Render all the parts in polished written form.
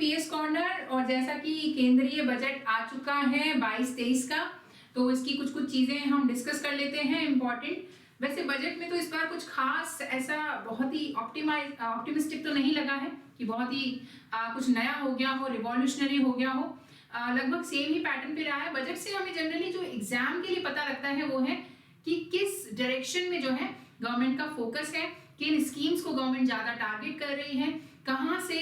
PS corner. और जैसा कि केंद्रीय बजट आ चुका है 22-23 का, तो इसकी कुछ चीजें हम डिस्कस कर लेते हैं इम्पोर्टेंट। वैसे बजट में तो इस बार कुछ खास ऐसा बहुत ही ऑप्टिमिस्टिक तो नहीं लगा है कि बहुत ही कुछ नया हो गया हो, रिवॉल्यूशनरी हो गया हो। लगभग सेम ही पैटर्न पे रहा है। बजट से हमें जनरली जो एग्जाम के लिए पता लगता है वो है कि किस डायरेक्शन में जो है गवर्नमेंट का फोकस है, किन स्कीम्स को गवर्नमेंट ज्यादा टारगेट कर रही है, कहाँ से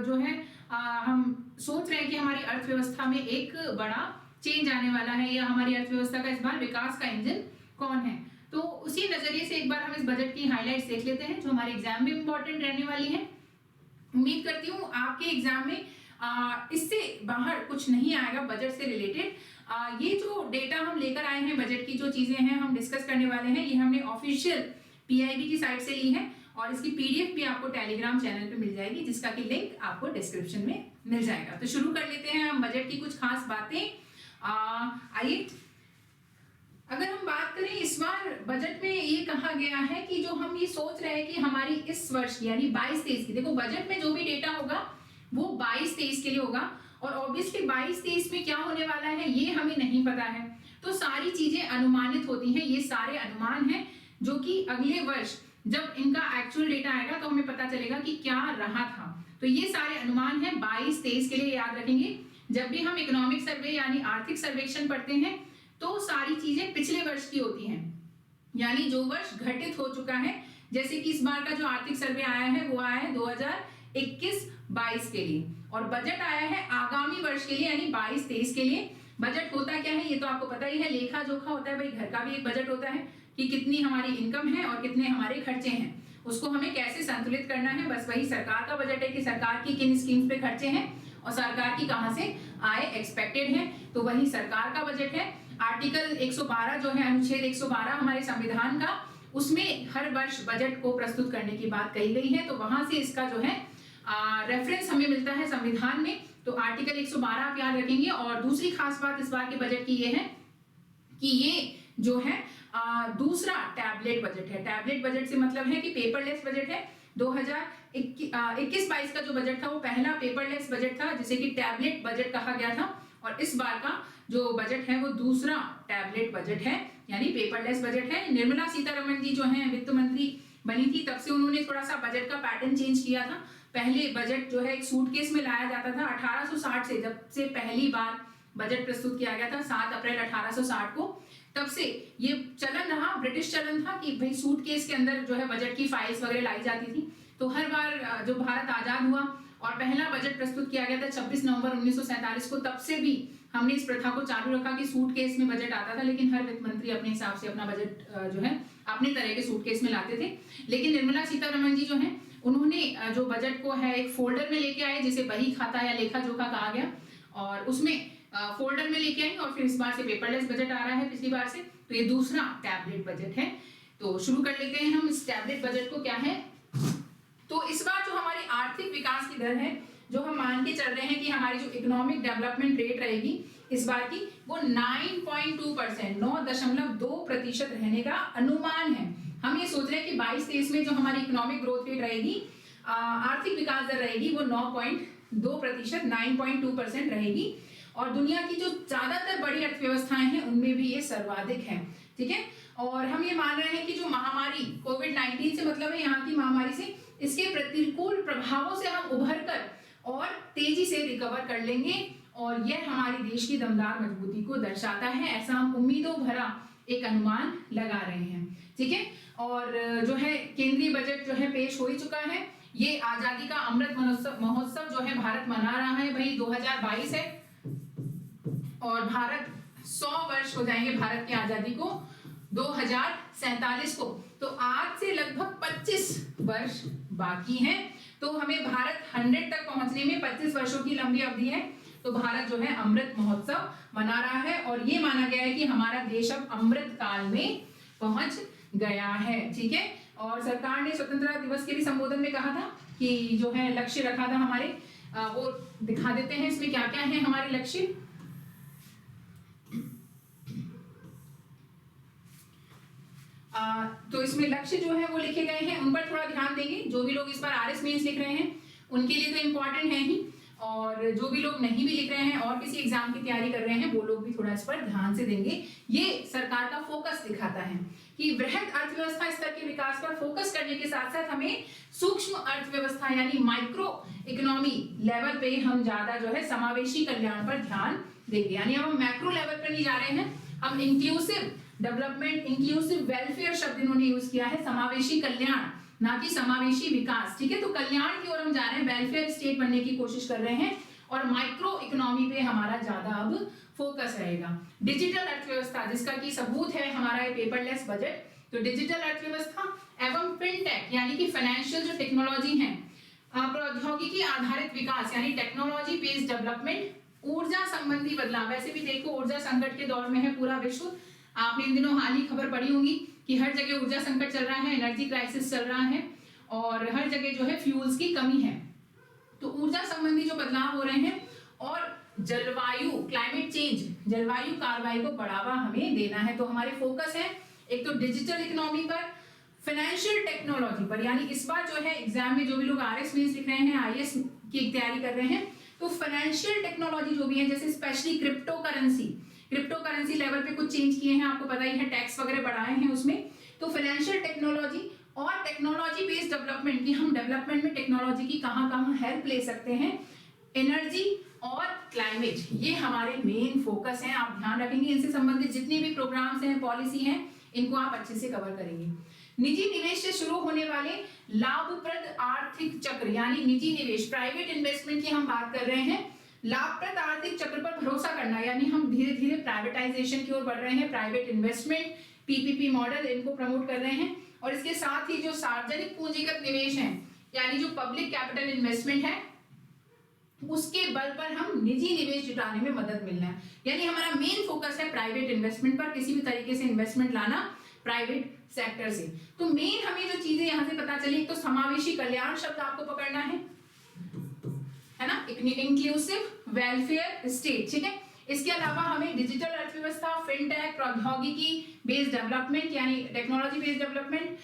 जो है हम सोच रहे हैं कि हमारी अर्थव्यवस्था में एक बड़ा चेंज आने वाला है, या हमारी अर्थव्यवस्था का इस बार विकास का इंजन कौन है। तो उसी नजरिए से एक बार हम इस बजट की हाइलाइट्स देख लेते हैं जो हमारे एग्जाम में इंपॉर्टेंट रहने वाली है। उम्मीद करती हूँ आपके एग्जाम में इससे बाहर कुछ नहीं आएगा बजट से रिलेटेड। ये जो डेटा हम लेकर आए हैं, बजट की जो चीजें हैं हम डिस्कस करने वाले हैं, ये हमने ऑफिशियल पीआईबी की साइट से ली है और इसकी पीडीएफ भी आपको टेलीग्राम चैनल पे मिल जाएगी, जिसका कि लिंक आपको डिस्क्रिप्शन में मिल जाएगा। तो शुरू कर लेते हैं हम बजट की कुछ खास बातें। आइए, अगर हम बात करें इस बार बजट में ये कहा गया है कि जो हम ये सोच रहे हैं कि हमारी इस वर्ष की यानी 22-23 की, देखो बजट में जो भी डेटा होगा वो 22-23 के लिए होगा और ऑब्वियसली 22-23 में क्या होने वाला है ये हमें नहीं पता है। तो सारी चीजें अनुमानित होती हैं, ये सारे अनुमान हैं जो कि अगले वर्ष जब इनका एक्चुअल डेटा आएगा तो हमें पता चलेगा कि क्या रहा था। तो ये सारे अनुमान हैं 22-23 के लिए, याद रखेंगे। जब भी हम इकोनॉमिक सर्वे यानी आर्थिक सर्वेक्षण पढ़ते हैं तो सारी चीजें पिछले वर्ष की होती हैं, यानी जो वर्ष घटित हो चुका है। जैसे कि इस बार का जो आर्थिक सर्वे आया है वो आया है 2021-22 के लिए, और बजट आया है आगामी वर्ष के लिए यानी 22-23 के लिए। बजट होता क्या है ये तो आपको पता ही है, लेखा जोखा होता है भाई, घर का भी एक बजट होता है कि कितनी हमारी इनकम है और कितने हमारे खर्चे हैं, उसको हमें कैसे संतुलित करना है। बस वही सरकार का बजट है कि सरकार की किन स्कीम्स पे खर्चे हैं और सरकार की कहां से आय एक्सपेक्टेड है, तो वही सरकार का बजट है। आर्टिकल 112 जो है, अनुच्छेद 112 हमारे संविधान का, उसमें हर वर्ष बजट को प्रस्तुत करने की बात कही गई है, तो वहां से इसका जो है रेफरेंस हमें मिलता है संविधान में। तो आर्टिकल 112 आप याद रखेंगे। और दूसरी खास बात इस बार के बजट की ये है कि ये जो है दूसरा टैबलेट बजट है। टैबलेट बजट से मतलब है कि पेपरलेस बजट है। 2021-22 का जो बजट था वो पहला पेपरलेस बजट था, जिसे कि टैबलेट बजट कहा गया था, और इस बार का जो बजट है वो दूसरा टैबलेट बजट है यानी पेपरलेस बजट है। निर्मला सीतारमण जी जो हैं वित्त मंत्री बनी थी तब से उन्होंने थोड़ा सा बजट का पैटर्न चेंज किया था। पहले बजट जो है एक सूटकेस में लाया जाता था 1860 से, जब से पहली बार बजट प्रस्तुत किया गया था 7 अप्रैल 1860 को, तब से ये चलन रहा, ब्रिटिश चलन था कि भाई सूटकेस के अंदर जो है बजट की फाइल्स वगैरह लाई जाती थी। तो हर बार जो भारत आजाद हुआ और पहला बजट प्रस्तुत किया गया था 26 नवंबर 1947 को, तब से भी हमने इस प्रथा को चालू रखा कि सूटकेस में बजट आता था, लेकिन हर वित्त मंत्री अपने हिसाब से अपना बजट जो है अपने तरह के सूटकेस में लाते थे। लेकिन निर्मला सीतारमण जी जो है उन्होंने जो बजट को है एक फोल्डर में लेके आए, जिसे बही खाता या लेखा जोखा कहा गया, और उसमें फोल्डर में लेके आई, और फिर इस बार से पेपरलेस बजट आ रहा है पिछली बार से, तो ये दूसरा टैबलेट बजट है। तो शुरू कर लेते हैं हम इस टैबलेट बजट को क्या है। तो इस बार जो हमारी आर्थिक विकास की दर है, जो हम मान के चल रहे हैं कि हमारी जो इकोनॉमिक डेवलपमेंट रेट रहेगी इस बार की, वो 9.2%, 9.2% रहने का अनुमान है। हम ये सोच रहे हैं कि 22-23 में जो हमारी इकोनॉमिक ग्रोथ रेट रहेगी, आर्थिक विकास दर रहेगी, वो 9.2%, 9.2% रहेगी। और दुनिया की जो ज्यादातर बड़ी अर्थव्यवस्थाएं हैं उनमें भी ये सर्वाधिक है, ठीक है। और हम ये मान रहे हैं कि जो महामारी कोविड-19 से मतलब है यहाँ की महामारी से, इसके प्रतिकूल प्रभावों से हम उभर कर और तेजी से रिकवर कर लेंगे, और यह हमारी देश की दमदार मजबूती को दर्शाता है। ऐसा हम उम्मीदों भरा एक अनुमान लगा रहे हैं, ठीक है। और जो है केंद्रीय बजट जो है पेश हो ही चुका है। ये आजादी का अमृत महोत्सव जो है भारत मना रहा है भाई, 2022 है और भारत 100 वर्ष हो जाएंगे भारत की आजादी को 2047 को। तो आज से लगभग 25 वर्ष बाकी हैं, तो हमें भारत 100 तक पहुंचने में 25 वर्षों की लंबी अवधि है। तो भारत जो है अमृत महोत्सव मना रहा है, और ये माना गया है कि हमारा देश अब अमृत काल में पहुंच गया है, ठीक है। और सरकार ने स्वतंत्रता दिवस के भी संबोधन में कहा था कि जो है लक्ष्य रखा था हमारे, वो दिखा देते हैं इसमें क्या क्या है हमारे लक्ष्य। तो इसमें लक्ष्य जो है वो लिखे गए हैं, उन पर थोड़ा ध्यान देंगे। जो भी लोग इस बार आरएस मेंस लिख रहे हैं उनके लिए तो इम्पोर्टेंट है ही। और जो भी लोग नहीं भी लिख रहे हैं और किसी एग्जाम की तैयारी कर रहे हैं वो लोग भी थोड़ा इस पर ध्यान से देंगे। ये सरकार का फोकस दिखाता है कि वृहद अर्थव्यवस्था स्तर के विकास पर फोकस करने के साथ साथ हमें सूक्ष्म अर्थव्यवस्था यानी माइक्रो इकोनॉमी लेवल पे हम ज्यादा जो है समावेशी कल्याण पर ध्यान देंगे। यानी हम मैक्रो लेवल पर नहीं जा रहे हैं, हम इंक्लूसिव डेवलपमेंट, इंक्लूसिव वेलफेयर शब्द इन्होंने यूज किया है, समावेशी कल्याण ना कि समावेशी विकास। ठीक है, तो कल्याण की ओर हम जा रहे हैं, वेलफेयर स्टेट बनने की कोशिश कर रहे हैं और माइक्रो इकोनॉमी पे हमारा ज्यादा अब फोकस रहेगा। डिजिटल अर्थव्यवस्था जिसका की सबूत है हमारा ये पेपरलेस बजट, तो डिजिटल अर्थव्यवस्था एवं फिनटेक यानी कि फाइनेंशियल जो टेक्नोलॉजी है, प्रौद्योगिकी आधारित विकास यानी टेक्नोलॉजी बेस्ड डेवलपमेंट, ऊर्जा संबंधी बदलाव। वैसे भी देखो ऊर्जा संकट के दौर में है पूरा विश्व, आपने इन दिनों हाल ही खबर पढ़ी होगी कि हर जगह ऊर्जा संकट चल रहा है, एनर्जी क्राइसिस चल रहा है और हर जगह जो है फ्यूल्स की कमी है। तो ऊर्जा संबंधी जो बदलाव हो रहे हैं और जलवायु क्लाइमेट चेंज, जलवायु कार्रवाई को बढ़ावा हमें देना है। तो हमारे फोकस है एक तो डिजिटल इकोनॉमी पर, फाइनेंशियल टेक्नोलॉजी पर, यानी इस बार जो है एग्जाम में जो भी लोग आरएस मेंस लिख रहे हैं, आईएएस की तैयारी कर रहे हैं, तो फाइनेंशियल टेक्नोलॉजी जो भी है जैसे स्पेशली क्रिप्टो करेंसी लेवल पे कुछ चेंज किए हैं, आपको पता ही है, टैक्स वगैरह बढ़ाए हैं उसमें। तो फाइनेंशियल टेक्नोलॉजी और टेक्नोलॉजी बेस्ड डेवलपमेंट की हम डेवलपमेंट में टेक्नोलॉजी की कहां हेल्प ले सकते हैं, एनर्जी और क्लाइमेट, ये हमारे मेन फोकस हैं। आप ध्यान रखेंगे इनसे संबंधित जितने भी प्रोग्राम्स हैं, पॉलिसी हैं, इनको आप अच्छे से कवर करेंगे। निजी निवेश से शुरू होने वाले लाभप्रद आर्थिक चक्र यानी निजी निवेश, प्राइवेट इन्वेस्टमेंट की हम बात कर रहे हैं। लाभप्रद आर्थिक चक्र पर भरोसा करना यानी हम धीरे धीरे प्राइवेटाइजेशन की ओर बढ़ रहे हैं, प्राइवेट इन्वेस्टमेंट, पीपीपी मॉडल, इनको प्रमोट कर रहे हैं। और इसके साथ ही जो सार्वजनिक पूंजीगत निवेश है यानी जो पब्लिक कैपिटल इन्वेस्टमेंट है, उसके बल पर हम निजी निवेश जुटाने में मदद मिलना है। यानी हमारा मेन फोकस है प्राइवेट इन्वेस्टमेंट पर, किसी भी तरीके से इन्वेस्टमेंट लाना प्राइवेट सेक्टर से। तो मेन हमें जो चीजें यहां से पता चली, एक तो समावेशी कल्याण शब्द आपको पकड़ना है ना, इंक्लूसिव वेलफेयर स्टेट, ठीक है। इसके अलावा हमें डिजिटल अर्थव्यवस्था, फिनटेक, प्रौद्योगिकी बेस्ड डेवलपमेंट यानी टेक्नोलॉजी बेस्ड डेवलपमेंट,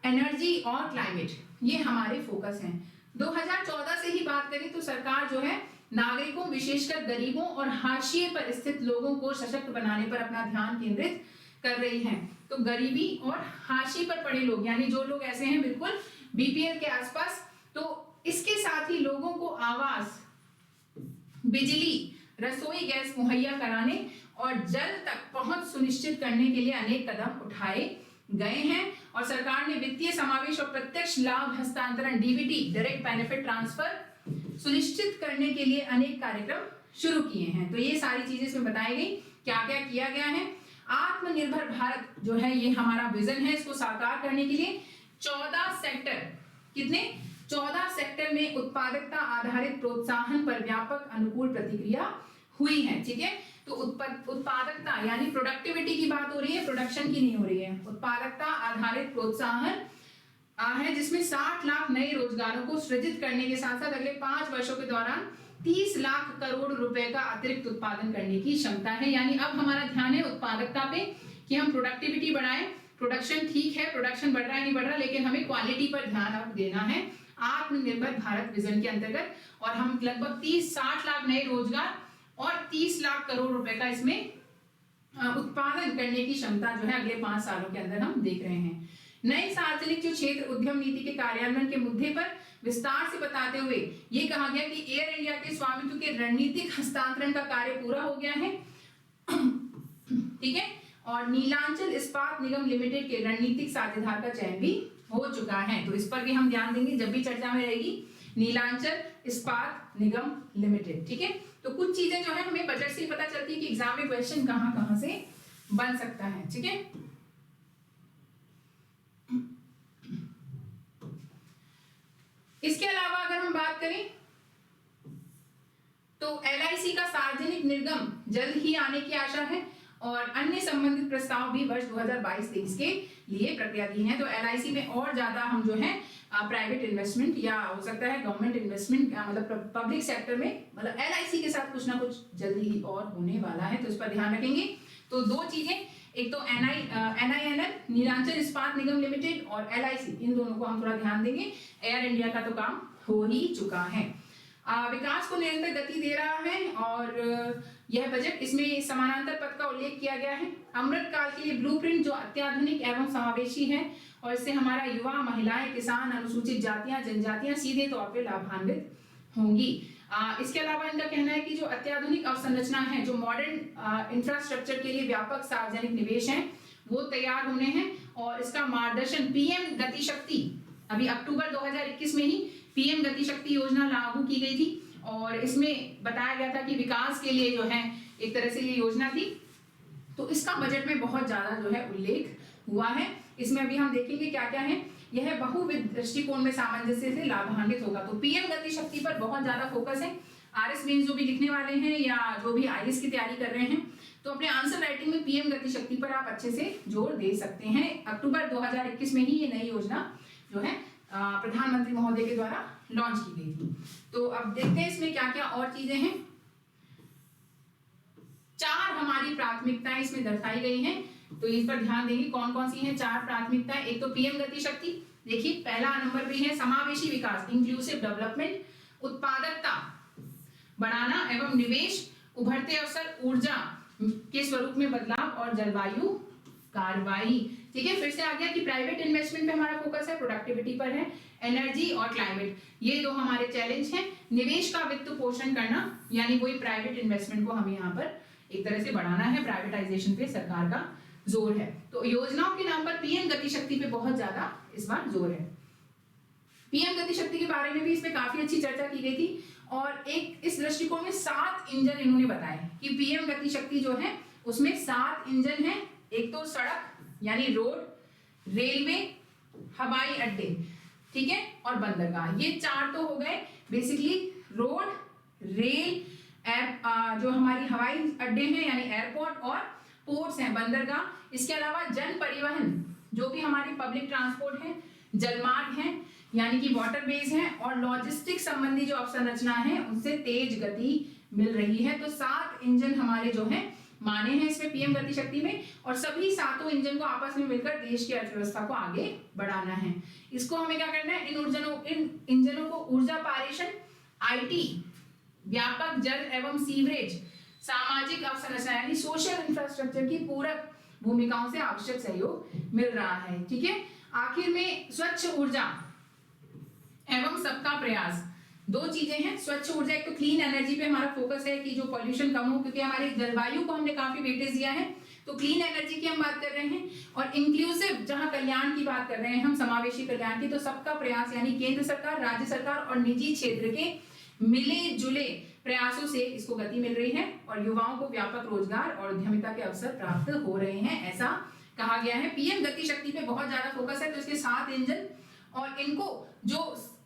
एनर्जी और क्लाइमेट, ये हमारे फोकस हैं। 2014 से ही बात करें तो सरकार जो है नागरिकों विशेषकर गरीबों और हाशिए पर स्थित लोगों को सशक्त बनाने पर अपना ध्यान केंद्रित कर रही है। तो गरीबी और हाशिए पर पड़े लोग यानी जो लोग ऐसे हैं बिल्कुल बीपीएल के आसपास, तो इसके साथ ही लोगों को आवास, बिजली, रसोई गैस मुहैया कराने और जल तक पहुंच सुनिश्चित करने के लिए अनेक कदम उठाए गए हैं। और सरकार ने वित्तीय समावेश और प्रत्यक्ष लाभ हस्तांतरण, डीबीटी, डायरेक्ट बेनिफिट ट्रांसफर सुनिश्चित करने के लिए अनेक कार्यक्रम शुरू किए हैं। तो ये सारी चीजें इसमें बताई गई, क्या क्या किया गया है। आत्मनिर्भर भारत जो है ये हमारा विजन है, इसको साकार करने के लिए 14 सेक्टर, कितने 14 सेक्टर में उत्पादकता आधारित प्रोत्साहन पर व्यापक अनुकूल प्रतिक्रिया हुई है, ठीक है। तो उत्पादकता यानी प्रोडक्टिविटी की बात हो रही है, प्रोडक्शन की नहीं हो रही है। उत्पादकता आधारित प्रोत्साहन है जिसमें 60 लाख नए रोजगारों को सृजित करने के साथ साथ अगले 5 वर्षों के दौरान 30 लाख करोड़ रुपए का अतिरिक्त उत्पादन करने की क्षमता है। यानी अब हमारा ध्यान है उत्पादकता पे कि हम प्रोडक्टिविटी बढ़ाएं। प्रोडक्शन ठीक है, प्रोडक्शन बढ़ रहा है नहीं बढ़ रहा, लेकिन हमें क्वालिटी पर ध्यान अब देना है आत्मनिर्भर भारत विजन के अंतर्गत। और हम लगभग 60 लाख नए रोजगार और 30 लाख करोड़ रुपए का इसमें उत्पादन करने की क्षमता जो है अगले 5 सालों के अंदर हम देख रहे हैं। नए सार्वजनिक जो क्षेत्र उद्यम नीति के कार्यान्वयन के मुद्दे पर विस्तार से बताते हुए ये कहा गया कि एयर इंडिया के स्वामित्व के रणनीतिक हस्तांतरण का कार्य पूरा हो गया है, ठीक है। और नीलांचल इस्पात निगम लिमिटेड के रणनीतिक साझेदार का चयन भी हो चुका है। तो इस पर भी हम ध्यान देंगे जब भी चर्चा में रहेगी, नीलांचल इस्पात निगम लिमिटेड, ठीक है। तो कुछ चीजें जो है हमें बजट से ही पता चलती है कि एग्जाम में क्वेश्चन कहां से बन सकता है, ठीक है। इसके अलावा अगर हम बात करें तो एलआईसी का सार्वजनिक निर्गम जल्द ही आने की आशा है और अन्य संबंधित प्रस्ताव भी वर्ष 2022-23 के लिए प्रक्रियाधीन है। तो एलआईसी में और ज्यादा हम जो है प्राइवेट इन्वेस्टमेंट या हो सकता है गवर्नमेंट इन्वेस्टमेंट मतलब पब्लिक सेक्टर में, मतलब एलआईसी के साथ कुछ ना कुछ जल्दी ही और होने वाला है, तो इस पर ध्यान रखेंगे। तो दो चीजें, एक तो एनआईएनएल नीलांचल इस्पात निगम लिमिटेड और एलआईसी, इन दोनों को हम थोड़ा ध्यान देंगे। एयर इंडिया का तो काम हो ही चुका है। विकास को निरंतर गति दे रहा है और यह बजट, इसमें समानांतर पथ का उल्लेख किया गया है। अमृत काल के लिए ब्लूप्रिंट जो अत्याधुनिक एवं समावेशी है और इससे हमारा युवा, महिलाएं, किसान, अनुसूचित जातियां, जनजातियां सीधे तौर पर लाभान्वित होंगी। इसके अलावा इनका कहना है कि जो अत्याधुनिक अवसंरचना है, जो मॉडर्न इंफ्रास्ट्रक्चर के लिए व्यापक सार्वजनिक निवेश है, वो तैयार होने हैं और इसका मार्गदर्शन पीएम गति शक्ति, अभी अक्टूबर 2021 में ही पीएम गति शक्ति योजना लागू की गई थी और इसमें बताया गया था कि विकास के लिए जो है एक तरह से ये योजना थी। तो इसका बजट में बहुत ज्यादा जो है उल्लेख हुआ है। इसमें अभी हम देखेंगे क्या क्या है। यह बहुविध दृष्टिकोण में सामंजस्य से लाभान्वित होगा। तो पीएम गति शक्ति पर बहुत ज्यादा फोकस है। आरएस मेंस जो भी लिखने वाले हैं या जो भी आईएएस की तैयारी कर रहे हैं, तो अपने आंसर राइटिंग में पीएम गति शक्ति पर आप अच्छे से जोर दे सकते हैं। अक्टूबर 2021 में ही ये नई योजना जो है प्रधानमंत्री महोदय के द्वारा लॉन्च की गई थी। तो अब देखते हैं इसमें क्या क्या और चीजें हैं। 4 हमारी प्राथमिकताएं इसमें दर्शाई गई हैं, तो इस पर ध्यान देंगे कौन कौन सी हैं 4 प्राथमिकताएं। एक तो पीएम गति शक्ति, देखिए पहला नंबर पे है समावेशी विकास, इंक्लूसिव डेवलपमेंट, उत्पादकता बढ़ाना एवं निवेश, उभरते अवसर, ऊर्जा के स्वरूप में बदलाव और जलवायु कार्रवाई। ठीक है, फिर से आ गया कि प्राइवेट इन्वेस्टमेंट पे हमारा फोकस है, प्रोडक्टिविटी पर है, एनर्जी और क्लाइमेट, ये 2 हमारे चैलेंज हैं। निवेश का वित्त पोषण करना, यानी वही प्राइवेट इन्वेस्टमेंट को हमें यहाँ पर एक तरह से बढ़ाना है, प्राइवेटाइजेशन पे सरकार का जोर है। तो योजनाओं के नाम पर पीएम गति शक्ति पे बहुत ज्यादा इस बार जोर है। पीएम गति शक्ति के बारे में भी इसमें काफी अच्छी चर्चा की गई थी और एक इस दृष्टिकोण में 7 इंजन इन्होंने बताए कि पीएम गति शक्ति जो है उसमें 7 इंजन है। एक तो सड़क यानी रोड, रेलवे, हवाई अड्डे, ठीक है, और बंदरगाह, ये 4 तो हो गए बेसिकली। रोड, रेल, जो हमारी हवाई अड्डे हैं यानी एयरपोर्ट और पोर्ट्स हैं, बंदरगाह। इसके अलावा जन परिवहन, जो भी हमारी पब्लिक ट्रांसपोर्ट है, जलमार्ग हैं यानी कि वाटर बेस हैं, और लॉजिस्टिक संबंधी जो अवसंरचना है उनसे तेज गति मिल रही है। तो 7 इंजन हमारे जो हैं माने हैं इसमें पीएम गति शक्ति में, और सभी 7 इंजन को आपस में मिलकर देश की अर्थव्यवस्था को आगे बढ़ाना है। इसको हमें क्या करना है, इन इंजनों को ऊर्जा पारेषण, आईटी, व्यापक जल एवं सीवरेज, सामाजिक अवसंरचना यानी सोशल इंफ्रास्ट्रक्चर की पूरक भूमिकाओं से आवश्यक सहयोग मिल रहा है। ठीक है, आखिर में स्वच्छ ऊर्जा एवं सबका प्रयास, 2 चीजें हैं। स्वच्छ ऊर्जा, एक तो क्लीन एनर्जी पे हमारा फोकस है कि जो पॉल्यूशन कम हो, क्योंकि हमारे जलवायु को हमने काफी वेटेज दिया है, तो क्लीन एनर्जी की हम बात कर रहे हैं। और इंक्लूसिव, जहां कल्याण की बात कर रहे हैं हम, समावेशी कल्याण की, तो सबका प्रयास यानी केंद्र सरकार, राज्य सरकार और निजी क्षेत्र के मिले जुले प्रयासों से इसको गति मिल रही है और युवाओं को व्यापक रोजगार और उद्यमिता के अवसर प्राप्त हो रहे हैं, ऐसा कहा गया है। पीएम गति शक्ति पे बहुत ज्यादा फोकस है, तो इसके 7 इंजन और इनको जो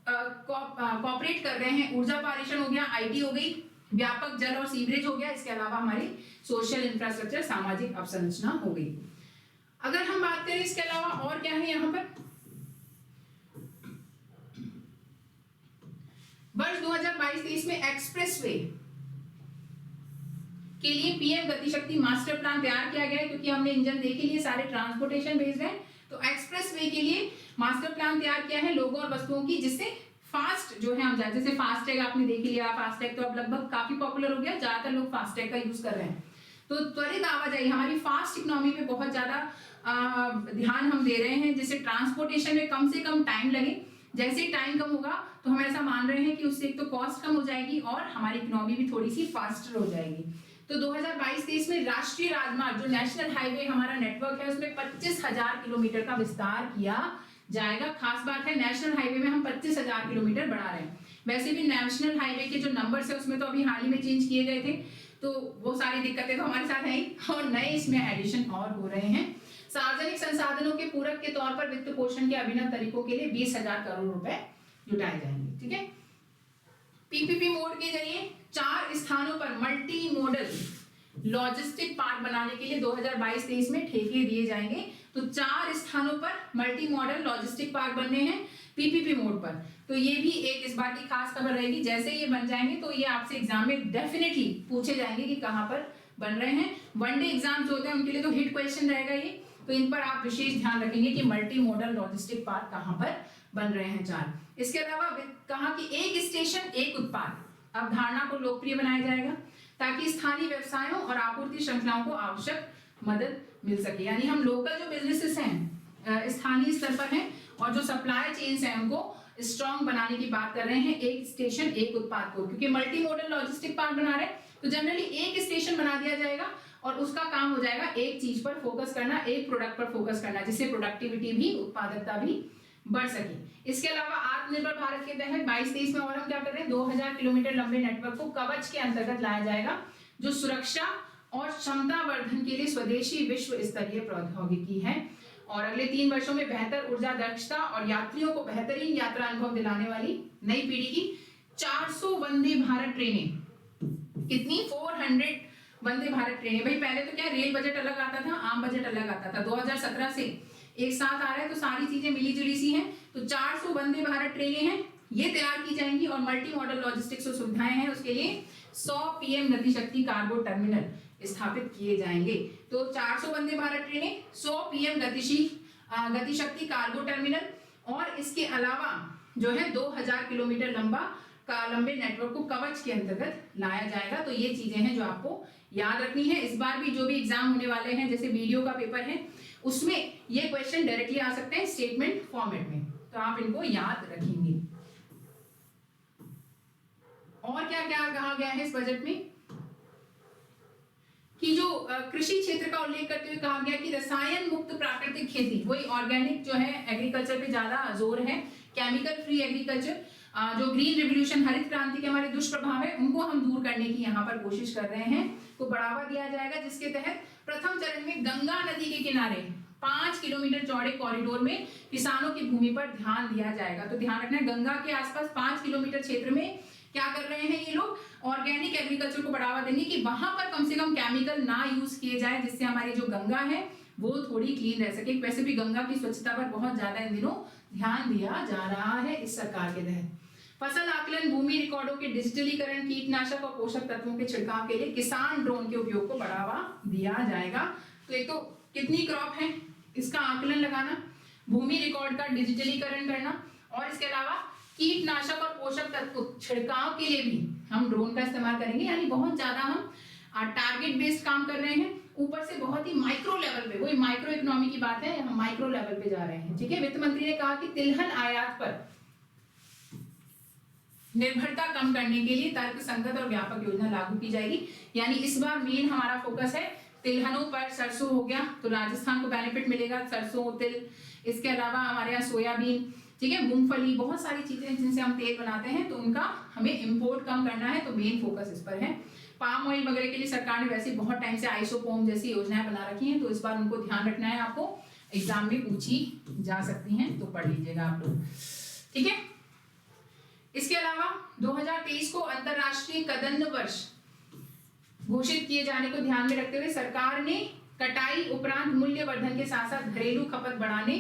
कॉपरेट कर रहे हैं, ऊर्जा पारेषण हो गया, आईटी हो गई, व्यापक जल और सीवरेज हो गया, इसके अलावा हमारी सोशल इंफ्रास्ट्रक्चर, सामाजिक अवसंरचना हो गई। अगर हम बात करें इसके अलावा और क्या है यहाँ पर, वर्ष 2022-23 में एक्सप्रेसवे के लिए पीएम गति शक्ति मास्टर प्लान तैयार किया गया है, क्योंकि हमने इंजन देख लिए, सारे ट्रांसपोर्टेशन बेस्ड है। तो एक्सप्रेसवे के लिए मास्टर प्लान तैयार किया है लोगों और वस्तुओं की, जिससे फास्ट जो है हम जाए, जैसे फास्टैग आपने देख लिया, फास्टैग तो अब लगभग काफी पॉपुलर हो गया, ज्यादातर लोग फास्टैग का यूज कर रहे हैं। तो त्वरित आवाजाही, हमारी फास्ट इकोनॉमी पे बहुत ज्यादा ध्यान हम दे रहे हैं, जिससे ट्रांसपोर्टेशन में कम से कम टाइम लगे। जैसे ही टाइम कम होगा तो हम ऐसा मान रहे हैं कि उससे एक तो कॉस्ट कम हो जाएगी और हमारी इकोनॉमी भी थोड़ी सी फास्टर हो जाएगी। तो 2022-23 में राष्ट्रीय राजमार्ग, जो नेशनल हाईवे हमारा नेटवर्क है, उसमें 25,000 किलोमीटर का विस्तार किया जाएगा। खास बात है, नेशनल हाईवे में हम 25,000 किलोमीटर बढ़ा रहे हैं। वैसे भी नेशनल हाईवे के जो नंबर्स है उसमें तो अभी हाल ही में चेंज किए गए थे, तो वो सारी दिक्कतें तो हमारे साथ है ही, और नए इसमें एडिशन और हो रहे हैं। सार्वजनिक संसाधनों के पूरक के तौर पर वित्त पोषण के अभिनव तरीकों के लिए 20,000 करोड़ रुपए जुटाए जाएंगे। ठीक है, पीपीपी मोड के जरिए 4 स्थानों पर मल्टी मॉडल लॉजिस्टिक पार्क बनाने के लिए 2022-23 में ठेके दिए जाएंगे। तो 4 स्थानों पर मल्टी मॉडल लॉजिस्टिक पार्क बनने हैं पीपीपी मोड पर। तो ये भी एक इस बार की खास खबर रहेगी। जैसे ये बन जाएंगे तो ये आपसे एग्जाम में डेफिनेटली पूछे जाएंगे कि कहां पर बन रहे हैं। वनडे एग्जाम जो होते हैं उनके लिए तो हिट क्वेश्चन रहेगा ये, तो इन पर आप विशेष ध्यान रखेंगे कि मल्टी मॉडल लॉजिस्टिक पार्क कहां पर बन रहे हैं 4। इसके अलावा कहा कि एक स्टेशन एक उत्पाद, अवधारणा को लोकप्रिय बनाया जाएगा ताकि स्थानीय व्यवसायों और आपूर्ति श्रृंखलाओं को आवश्यक मदद मिल सके। यानी हम लोकल जो बिजनेसेस हैं स्थानीय स्तर पर हैं और जो सप्लाई चेन्स हैं उनको स्ट्रॉन्ग बनाने की बात कर रहे हैं। एक स्टेशन एक उत्पाद को, क्योंकि मल्टी मॉडल लॉजिस्टिक पार्क बना रहे हैं तो जनरली एक स्टेशन बना दिया जाएगा और उसका काम हो जाएगा एक चीज पर फोकस करना, एक प्रोडक्ट पर फोकस करना, जिससे प्रोडक्टिविटी भी, उत्पादकता भी बढ़ सके। इसके अलावा आत्मनिर्भर भारत के तहत 22-23 में और हम क्या कर रहे हैं, 2000 किलोमीटर लंबे नेटवर्क को कवच के अंतर्गत लाया जाएगा, जो सुरक्षा और क्षमता वर्धन के लिए स्वदेशी विश्व स्तरीय प्रौद्योगिकी है। और अगले 3 वर्षों में बेहतर ऊर्जा दक्षता और यात्रियों को बेहतरीन यात्रा अनुभव दिलाने वाली नई पीढ़ी की 400 वंदे भारत ट्रेनें। कितनी? 400 वंदे भारत ट्रेनें। भाई पहले तो क्या रेल बजट अलग आता था, आम बजट अलग आता था, 2017 से एक साथ आ रहा है तो सारी चीजें मिली जुली सी हैं। तो 400 वंदे भारत ट्रेनें हैं, ये तैयार की जाएंगी और मल्टी मॉडल लॉजिस्टिक्स जो सुविधाएं हैं उसके लिए 100 पीएम गति शक्ति कार्गो टर्मिनल स्थापित किए जाएंगे। तो 400 वंदे भारत ट्रेनें, 100 पीएम गति शक्ति कार्गो टर्मिनल, और इसके अलावा जो है 2000 किलोमीटर लंबे नेटवर्क को कवच के अंतर्गत लाया जाएगा। तो ये चीजें हैं जो आपको याद रखनी है। इस बार भी जो भी एग्जाम होने वाले हैं, जैसे वीडियो का पेपर है, उसमें ये क्वेश्चन डायरेक्टली आ सकते हैं स्टेटमेंट फॉर्मेट में, तो आप इनको याद रखेंगे। और क्या क्या कहा गया है इस बजट में कि जो कृषि क्षेत्र का उल्लेख करते हुए कहा गया कि रसायन मुक्त प्राकृतिक खेती, वही ऑर्गेनिक जो है एग्रीकल्चर पे ज्यादा जोर है, केमिकल फ्री एग्रीकल्चर, जो ग्रीन रेवोल्यूशन, हरित क्रांति के हमारे दुष्प्रभाव है उनको हम दूर करने की यहाँ पर कोशिश कर रहे हैं, को बढ़ावा दिया जाएगा, जिसके तहत प्रथम चरण में गंगा नदी के किनारे 5 किलोमीटर चौड़े कॉरिडोर में किसानों की भूमि पर ध्यान दिया जाएगा। तो ध्यान रखना है, गंगा के आसपास 5 किलोमीटर क्षेत्र में क्या कर रहे हैं ये लोग, ऑर्गेनिक एग्रीकल्चर को बढ़ावा देंगे कि वहां पर कम से कम केमिकल ना यूज किए जाए, जिससे हमारी जो गंगा है वो थोड़ी क्लीन रह सके। वैसे भी गंगा की स्वच्छता पर बहुत ज्यादा इन दिनों ध्यान दिया जा रहा है इस सरकार के तहत। फसल आकलन, भूमि रिकॉर्डों के डिजिटलीकरण, कीटनाशक और पोषक तत्वों के छिड़काव के लिए किसान ड्रोन के उपयोग को बढ़ावा दिया जाएगा। तो एक तो कितनी क्रॉप है इसका आकलन लगाना, भूमि रिकॉर्ड का डिजिटलीकरण करना, और इसके अलावा कीटनाशक और पोषक तत्व छिड़काव के लिए भी हम ड्रोन का इस्तेमाल करेंगे। यानी बहुत ज्यादा हम टारगेट बेस्ड काम कर रहे हैं, ऊपर से बहुत ही माइक्रो लेवल पे, वही माइक्रो इकोनॉमी की बात है, हम माइक्रो लेवल पे जा रहे हैं। ठीक है, वित्त मंत्री ने कहा कि तिलहन आयात पर निर्भरता कम करने के लिए तर्कसंगत और व्यापक योजना लागू की जाएगी। यानी इस बार मेन हमारा फोकस है तिलहनों पर। सरसों हो गया तो राजस्थान को बेनिफिट मिलेगा, सरसों, तिल, इसके अलावा हमारे यहाँ सोयाबीन, ठीक है, मूंगफली, बहुत सारी चीजें जिनसे हम तेल बनाते हैं, तो उनका हमें इंपोर्ट कम करना है, तो मेन फोकस इस पर है। पाम ऑयल वगैरह के लिए सरकार ने वैसे बहुत टाइम से आइसोपोम जैसी योजनाएं बना रखी हैं, तो इस बार उनको ध्यान रखना है, आपको एग्जाम में पूछी जा सकती हैं, तो पढ़ लीजिएगा आप लोग। ठीक है, इसके अलावा 2023 को अंतरराष्ट्रीय कदन्न वर्ष घोषित किए जाने को ध्यान में रखते हुए सरकार ने कटाई उपरांत मूल्य वर्धन के साथ साथ घरेलू खपत बढ़ाने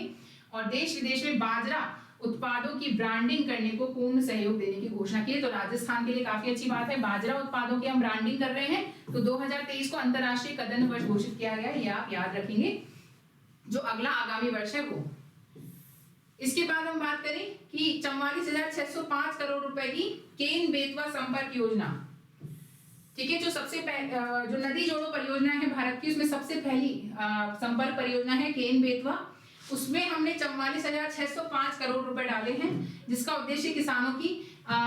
और देश विदेश में बाजरा उत्पादों की ब्रांडिंग करने को पूर्ण सहयोग देने की घोषणा की है। तो राजस्थान के लिए काफी अच्छी बात है, बाजरा उत्पादों की हम ब्रांडिंग कर रहे हैं। तो 2023 को अंतरराष्ट्रीय कदन्न वर्ष घोषित किया गया है, ये आप याद रखेंगे, जो अगला आगामी वर्ष है वो। इसके बाद हम बात करें कि 44,605 करोड़ रुपए की केन बेतवा संपर्क योजना, ठीक है, जो जो नदी जोड़ो परियोजना है भारत की, उसमें सबसे पहली संपर्क परियोजना है केन बेतवा। उसमें हमने 44,605 करोड़ रुपए डाले हैं, जिसका उद्देश्य किसानों की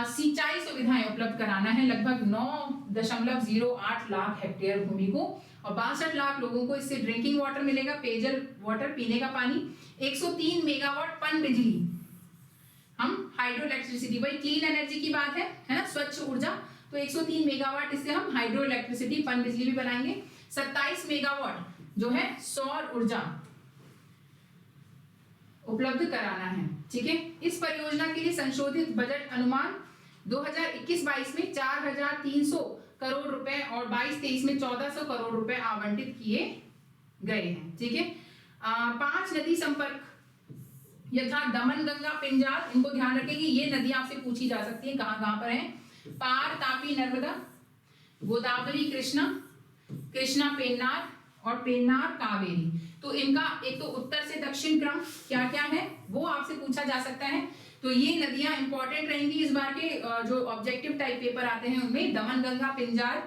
सिंचाई सुविधाएं उपलब्ध कराना है लगभग 9.08 लाख हेक्टेयर भूमि को, और 62 लाख लोगों को इससे ड्रिंकिंग वाटर मिलेगा, पेयजल वाटर, पीने का पानी। 103 मेगावाट पन बिजली, हम हाइड्रो इलेक्ट्रिसिटी, वही क्लीन एनर्जी की बात है ना, स्वच्छ ऊर्जा, तो 103 मेगावाट इससे हम हाइड्रो इलेक्ट्रिसिटी पन बिजली भी बनाएंगे। 27 मेगावाट जो है सौर ऊर्जा उपलब्ध कराना है। ठीक है, इस परियोजना के लिए संशोधित बजट अनुमान 2021-22 में 4,300 करोड़ रुपए और 22-23 में 1,400 करोड़ रुपए आवंटित किए गए हैं। ठीक है, 5 नदी संपर्क यथा दमन, गंगा, पिंजाल, इनको ध्यान रखेंगे, ये नदी आपसे पूछी जा सकती है कहाँ कहाँ पर है। पार, तापी, नर्मदा, गोदावरी, कृष्णा, कृष्णा पेन्नार और पेन्नार कावेरी। तो इनका एक तो उत्तर से दक्षिण क्रम क्या क्या है वो आपसे पूछा जा सकता है। तो ये नदियां इंपॉर्टेंट रहेंगी इस बार के जो ऑब्जेक्टिव टाइप पेपर आते हैं उनमें। दमन, गंगा, पिंजार,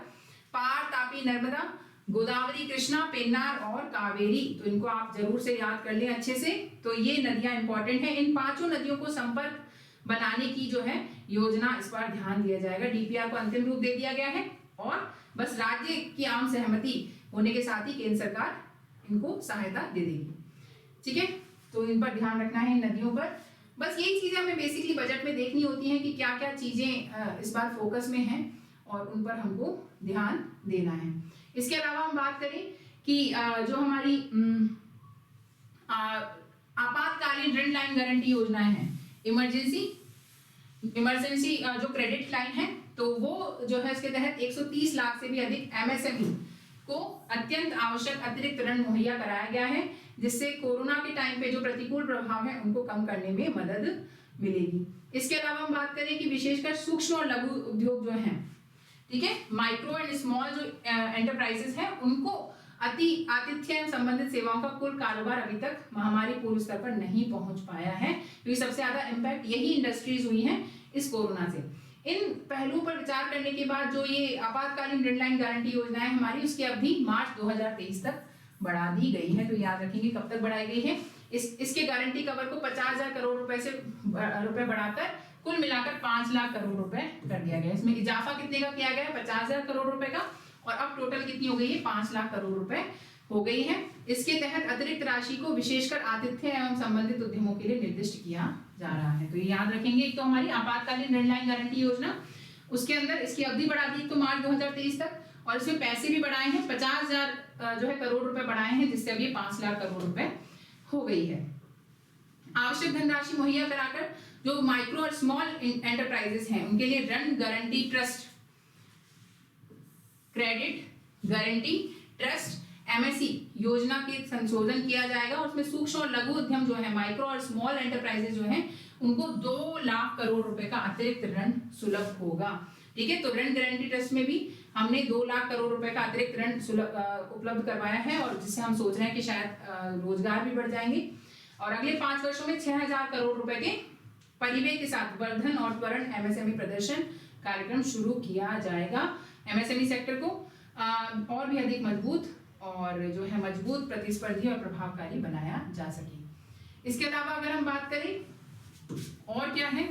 पार, तापी, नर्मदा, गोदावरी, कृष्णा, पेन्नार और कावेरी। तो इनको आप जरूर से याद कर लें अच्छे से। तो ये नदियां इंपॉर्टेंट हैं। इन 5 नदियों को संपर्क बनाने की जो है योजना इस बार ध्यान दिया जाएगा। डीपीआर को अंतिम रूप दे दिया गया है और बस राज्य की आम सहमति होने के साथ ही केंद्र सरकार इनको सहायता दे देगी। ठीक है, तो इन पर ध्यान रखना है, नदियों पर। बस यही चीजें हमें बेसिकली बजट में देखनी होती हैं कि क्या क्या चीजें इस बार फोकस में हैं और उन पर हमको ध्यान देना है। इसके अलावा हम बात करें कि जो हमारी आपातकालीन ऋण लाइन गारंटी योजनाएं हैं, इमरजेंसी जो क्रेडिट लाइन है, तो वो जो है इसके तहत 130 लाख से भी अधिक एमएसएमई को अत्यंत आवश्यक अतिरिक्त ऋण मुहैया कराया गया है, जिससे कोरोना के टाइम पे जो प्रतिकूल प्रभाव है उनको कम करने में मदद मिलेगी। इसके अलावा हम बात करें कि विशेषकर सूक्ष्म और लघु उद्योग जो हैं, ठीक है, माइक्रो एंड स्मॉल जो एंटरप्राइजेस हैं, उनको आतिथ्य संबंधित सेवाओं का कुल कारोबार अभी तक महामारी पूर्व स्तर पर नहीं पहुंच पाया है, क्योंकि सबसे ज्यादा इम्पैक्ट यही इंडस्ट्रीज हुई हैं इस कोरोना से। इन पहलुओं पर विचार करने के बाद जो ये आपातकालीन ऋण लाइन गारंटी योजना है हमारी, उसकी अवधि मार्च 2023 तक बढ़ा दी गई है। तो याद रखेंगे कब तक बढ़ाई गई है। इसके गारंटी कवर को 50,000 करोड़ रुपए से बढ़ाकर कुल मिलाकर 5 लाख करोड़ रुपए कर दिया गया। इसमें इजाफा कितने का किया गया है? 50,000 करोड़ रुपए का, और अब टोटल कितनी हो गई है? 5 लाख करोड़ रुपए हो गई है। इसके तहत अतिरिक्त राशि को विशेषकर आतिथ्य एवं संबंधित उद्यमों के लिए निर्दिष्ट किया जा रहा है। तो ये याद रखेंगे। एक तो हमारी आपातकालीन ऋण लाइन गारंटी योजना, उसके अंदर इसकी अवधि बढ़ा दी तो मार्च 2023 तक, और इसमें पैसे भी बढ़ाए हैं, 50,000 जो है करोड़ रुपए बढ़ाए हैं, जिससे अब ये 5 लाख करोड़ रुपए हो गई है। आवश्यक धनराशि मुहैया कराकर जो माइक्रो और स्मॉल एंटरप्राइजेस हैं उनके लिए ऋण guarantee trust, credit guarantee trust MSc योजना के संशोधन किया जाएगा, और उसमें सूक्ष्म और लघु उद्यम जो है, माइक्रो और स्मॉल एंटरप्राइजेस जो हैं, उनको 2 लाख करोड़ रुपए का अतिरिक्त ऋण सुलभ होगा। ठीक है, तो ऋण गारंटी ट्रस्ट में भी हमने 2 लाख करोड़ रुपए का अतिरिक्त ऋण उपलब्ध करवाया है, और जिससे हम सोच रहे हैं कि शायद रोजगार भी बढ़ जाएंगे। और अगले 5 वर्षों में 6,000 करोड़ रुपए के परिव्यय के साथ वर्धन और त्वरण एमएसएमई प्रदर्शन कार्यक्रम शुरू किया जाएगा। एमएसएमई सेक्टर को और भी अधिक मजबूत और जो है मजबूत, प्रतिस्पर्धी और प्रभावकारी बनाया जा सके। इसके अलावा अगर हम बात करें और क्या है,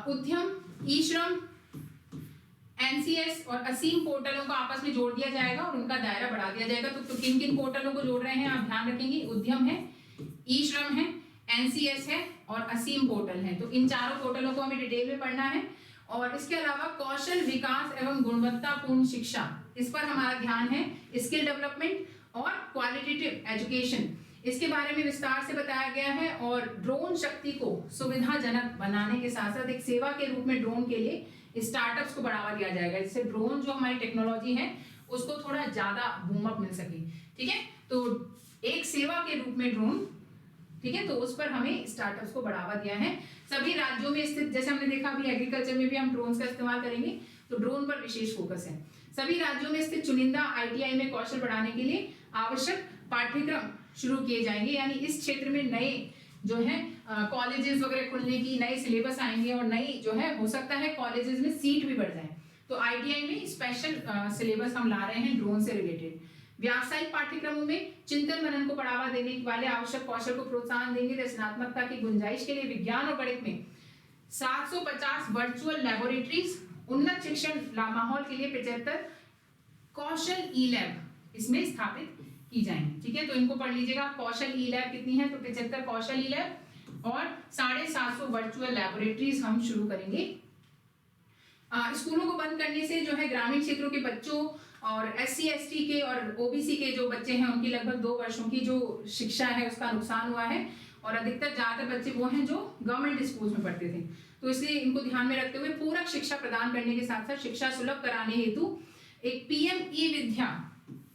उद्यम, ई श्रम, एनसीएस और असीम पोर्टलों को आपस में जोड़ दिया जाएगा और उनका दायरा बढ़ा दिया जाएगा। तो किन किन पोर्टलों को जोड़ रहे हैं आप ध्यान रखेंगे। उद्यम है, ई श्रम है, एनसीएस है और असीम पोर्टल है। तो इन चारों पोर्टलों को हमें डिटेल में पढ़ना है। और इसके अलावा कौशल विकास एवं गुणवत्तापूर्ण शिक्षा, इस पर हमारा ध्यान है। स्किल डेवलपमेंट और क्वालिटेटिव एजुकेशन, इसके बारे में विस्तार से बताया गया है। और ड्रोन शक्ति को सुविधाजनक बनाने के साथ साथ एक सेवा के रूप में ड्रोन के लिए स्टार्टअप्स को बढ़ावा दिया जाएगा, जिससे ड्रोन जो हमारी टेक्नोलॉजी है उसको थोड़ा ज्यादा बूम अप मिल सके। ठीक है, तो एक सेवा के रूप में ड्रोन, ठीक है, तो उस पर हमें स्टार्टअप्स को बढ़ावा दिया है। सभी राज्यों में स्थित, जैसे हमने देखा अभी एग्रीकल्चर में भी हम ड्रोन का इस्तेमाल करेंगे, तो ड्रोन पर विशेष फोकस है। सभी राज्यों में स्थित चुनिंदा आईटीआई में कौशल बढ़ाने के लिए आवश्यक पाठ्यक्रम शुरू किए जाएंगे, यानी इस क्षेत्र में नए जो है कॉलेजेस वगैरह खुलने की, नए सिलेबस आएंगे और नई जो है हो सकता है कॉलेजेस में सीट भी बढ़ जाए। तो आईटीआई में स्पेशल सिलेबस हम ला रहे हैं ड्रोन से रिलेटेड। व्यावसायिक पाठ्यक्रमों में चिंतन मनन को बढ़ावा देने वाले आवश्यक कौशल को प्रोत्साहन देंगे। रचनात्मकता की गुंजाइश के लिए विज्ञान और गणित में 750 वर्चुअल लैबोरेटरीज, उन्नत शिक्षण माहौल के लिए 75 कौशल ई लैब इसमें स्थापित की जाएंगी। ठीक है, तो इनको पढ़ लीजिएगा। कौशल ई लैब कितनी है? तो 75 कौशल ई लैब और 750 वर्चुअल लैबोरेटरीज हम शुरू करेंगे। स्कूलों को बंद करने से जो है ग्रामीण क्षेत्रों के बच्चों और SC ST के और OBC के जो बच्चे हैं उनकी लगभग 2 वर्षों की जो शिक्षा है उसका नुकसान हुआ है, और अधिकतर ज्यादातर बच्चे वो हैं जो गवर्नमेंट स्कूल में पढ़ते थे। तो इसलिए इनको ध्यान में रखते हुए पूरक शिक्षा प्रदान करने के साथ साथ शिक्षा सुलभ कराने हेतु एक PM ई विद्या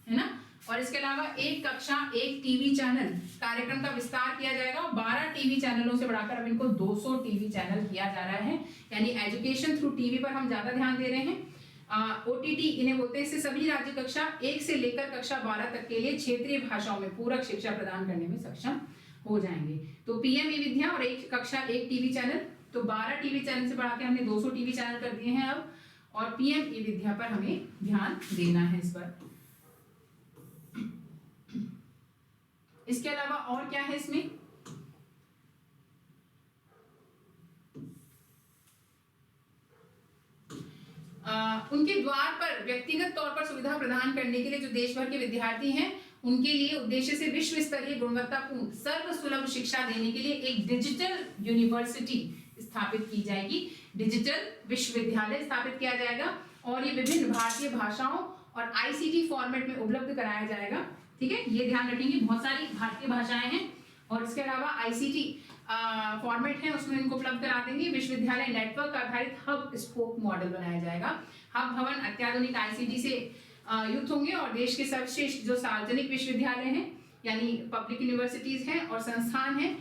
है ना, और इसके अलावा 1 कक्षा 1 टीवी चैनल कार्यक्रम का विस्तार किया जाएगा। 12 टीवी चैनलों से बढ़ाकर अब इनको 200 टीवी चैनल किया जा रहा है, यानी एजुकेशन थ्रू टीवी पर हम ज्यादा ध्यान दे रहे हैं। OTT इन्हें बोलते हैं। इससे सभी राज्य कक्षा 1 से लेकर कक्षा 12 तक के लिए क्षेत्रीय भाषाओं में पूरक शिक्षा प्रदान करने में सक्षम हो जाएंगे। तो PM ई विद्या और एक कक्षा 1 टीवी चैनल, तो 12 टीवी चैनल से बढ़ा के हमने 200 टीवी चैनल कर दिए हैं अब, और PM ई विद्या पर हमें ध्यान देना है इस पर। इसके अलावा और क्या है इसमें, उनके द्वार पर व्यक्तिगत तौर पर सुविधा प्रदान करने के लिए जो देश भर के विद्यार्थी हैं उनके लिए उद्देश्य से विश्व स्तरीय गुणवत्तापूर्ण सर्वसुलभ शिक्षा देने के लिए एक डिजिटल यूनिवर्सिटी स्थापित की जाएगी, डिजिटल विश्वविद्यालय स्थापित किया जाएगा, और ये विभिन्न भारतीय भाषाओं और ICT फॉर्मेट में उपलब्ध कराया जाएगा। ठीक है, ये ध्यान रखेंगे, बहुत सारी भारतीय भाषाएं हैं और इसके अलावा ICT फॉर्मेट है उसमें इनको उपलब्ध करा देंगे। विश्वविद्यालय नेटवर्क आधारित हब स्पोक मॉडल बनाया जाएगा। हब भवन अत्याधुनिक ICT से युक्त होंगे और देश के सर्वश्रेष्ठ जो सार्वजनिक विश्वविद्यालय हैं यानी पब्लिक यूनिवर्सिटीज हैं और संस्थान हैं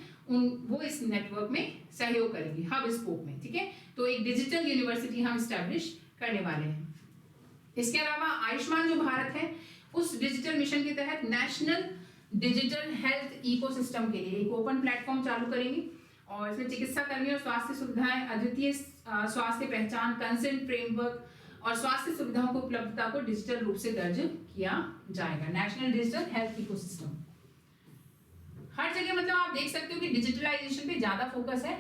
वो इस नेटवर्क में सहयोग करेंगे हब स्पोक में। ठीक है, तो एक डिजिटल यूनिवर्सिटी हम स्टैब्लिश करने वाले हैं। इसके अलावा आयुष्मान जो भारत है उस डिजिटल मिशन के तहत नेशनल डिजिटल हेल्थ इकोसिस्टम के लिए एक ओपन प्लेटफॉर्म चालू करेंगे और इसमें चिकित्सा कर्मी और स्वास्थ्य सुविधाएं, अद्वितीय स्वास्थ्य पहचान, कंसेंट फ्रेमवर्क और स्वास्थ्य सुविधाओं को उपलब्धता को डिजिटल रूप से दर्ज किया जाएगा। नेशनल डिजिटल हेल्थ इकोसिस्टम हर जगह, मतलब आप देख सकते हो कि डिजिटलाइजेशन पे ज्यादा फोकस है,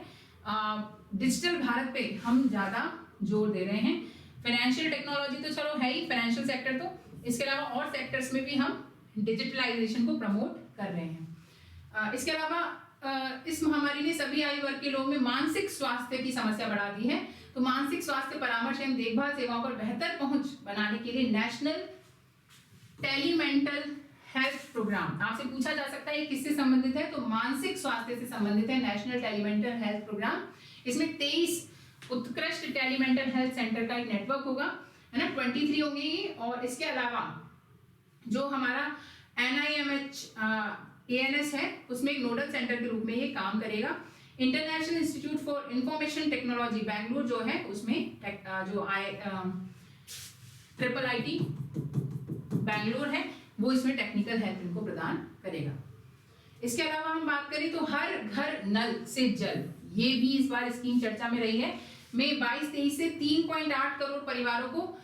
डिजिटल भारत पे हम ज्यादा जोर दे रहे हैं। फाइनेंशियल टेक्नोलॉजी तो चलो है ही, फाइनेंशियल सेक्टर, तो इसके अलावा और सेक्टर्स में भी हम डिजिटलाइजेशन को प्रमोट कर रहे हैं। इसके अलावा इस महामारी ने सभी आयु वर्ग के लोगों में मानसिक स्वास्थ्य की समस्या बढ़ा दी है, तो मानसिक स्वास्थ्य परामर्श एवं देखभाल सेवाओं पर बेहतर पहुंच बनाने के लिए नेशनल टेलीमेंटल हेल्थ प्रोग्राम, आपसे पूछा जा सकता है ये किससे संबंधित है, तो मानसिक स्वास्थ्य से संबंधित है नेशनल टेलीमेंटल हेल्थ प्रोग्राम। इसमें 23 उत्कृष्ट टेलीमेंटल हेल्थ सेंटर का एक नेटवर्क होगा, है ना, 23 होंगे ये। और इसके अलावा जो हमारा NIMH ANS है उसमें एक नोडल सेंटर के रूप में ये काम करेगा। International institute for information technology Bangalore जो है उसमें जो IIIT बैंगलोर है वो इसमें टेक्निकल हेल्प इनको प्रदान करेगा। इसके अलावा हम बात करें तो हर घर नल से जल, ये भी इस बार स्कीम चर्चा में रही है। में 22-23 से 3.8 करोड़ परिवारों को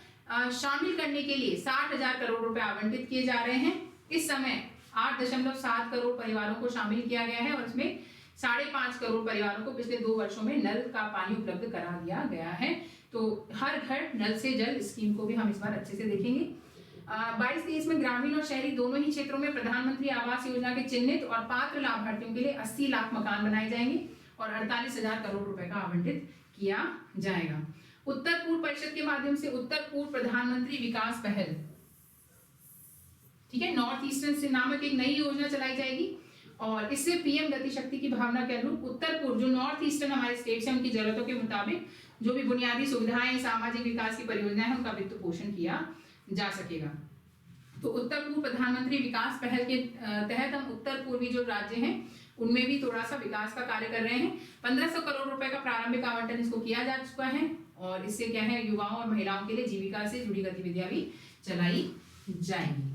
शामिल करने के लिए 60,000 करोड़ रुपए आवंटित किए जा रहे हैं। इस समय 8.7 करोड़ परिवारों को शामिल किया गया है और इसमें 5.5 करोड़ परिवारों को पिछले 2 वर्षों में नल का पानी उपलब्ध करा दिया गया है। तो हर घर नल से जल स्कीम को भी हम इस बार अच्छे से देखेंगे। 22-23 में ग्रामीण और शहरी दोनों ही क्षेत्रों में प्रधानमंत्री आवास योजना के चिन्हित और पात्र लाभार्थियों के लिए 80 लाख मकान बनाए जाएंगे और 48,000 करोड़ रुपए का आवंटित किया जाएगा। उत्तर पूर्व परिषद के माध्यम से उत्तर पूर्व प्रधानमंत्री विकास पहल, ठीक है, नॉर्थ ईस्टर्न से नामक एक नई योजना चलाई जाएगी और इससे PM गति शक्ति की भावना के अनुरूप उत्तर पूर्व जो नॉर्थ ईस्टर्न हमारे स्टेट्स हैं उनकी जरूरतों के मुताबिक जो भी बुनियादी सुविधाएं, सामाजिक विकास की परियोजनाएं हैं उनका वित्त पोषण किया जा सकेगा। तो उत्तर पूर्व प्रधानमंत्री विकास पहल के तहत हम उत्तर पूर्वी जो राज्य हैं उनमें भी थोड़ा सा विकास का कार्य कर रहे हैं। 1500 करोड़ रुपए का प्रारंभिक आवंटन इसको किया जा चुका है और इससे क्या है, युवाओं और महिलाओं के लिए जीविका से जुड़ी गतिविधियां भी चलाई जाएंगी।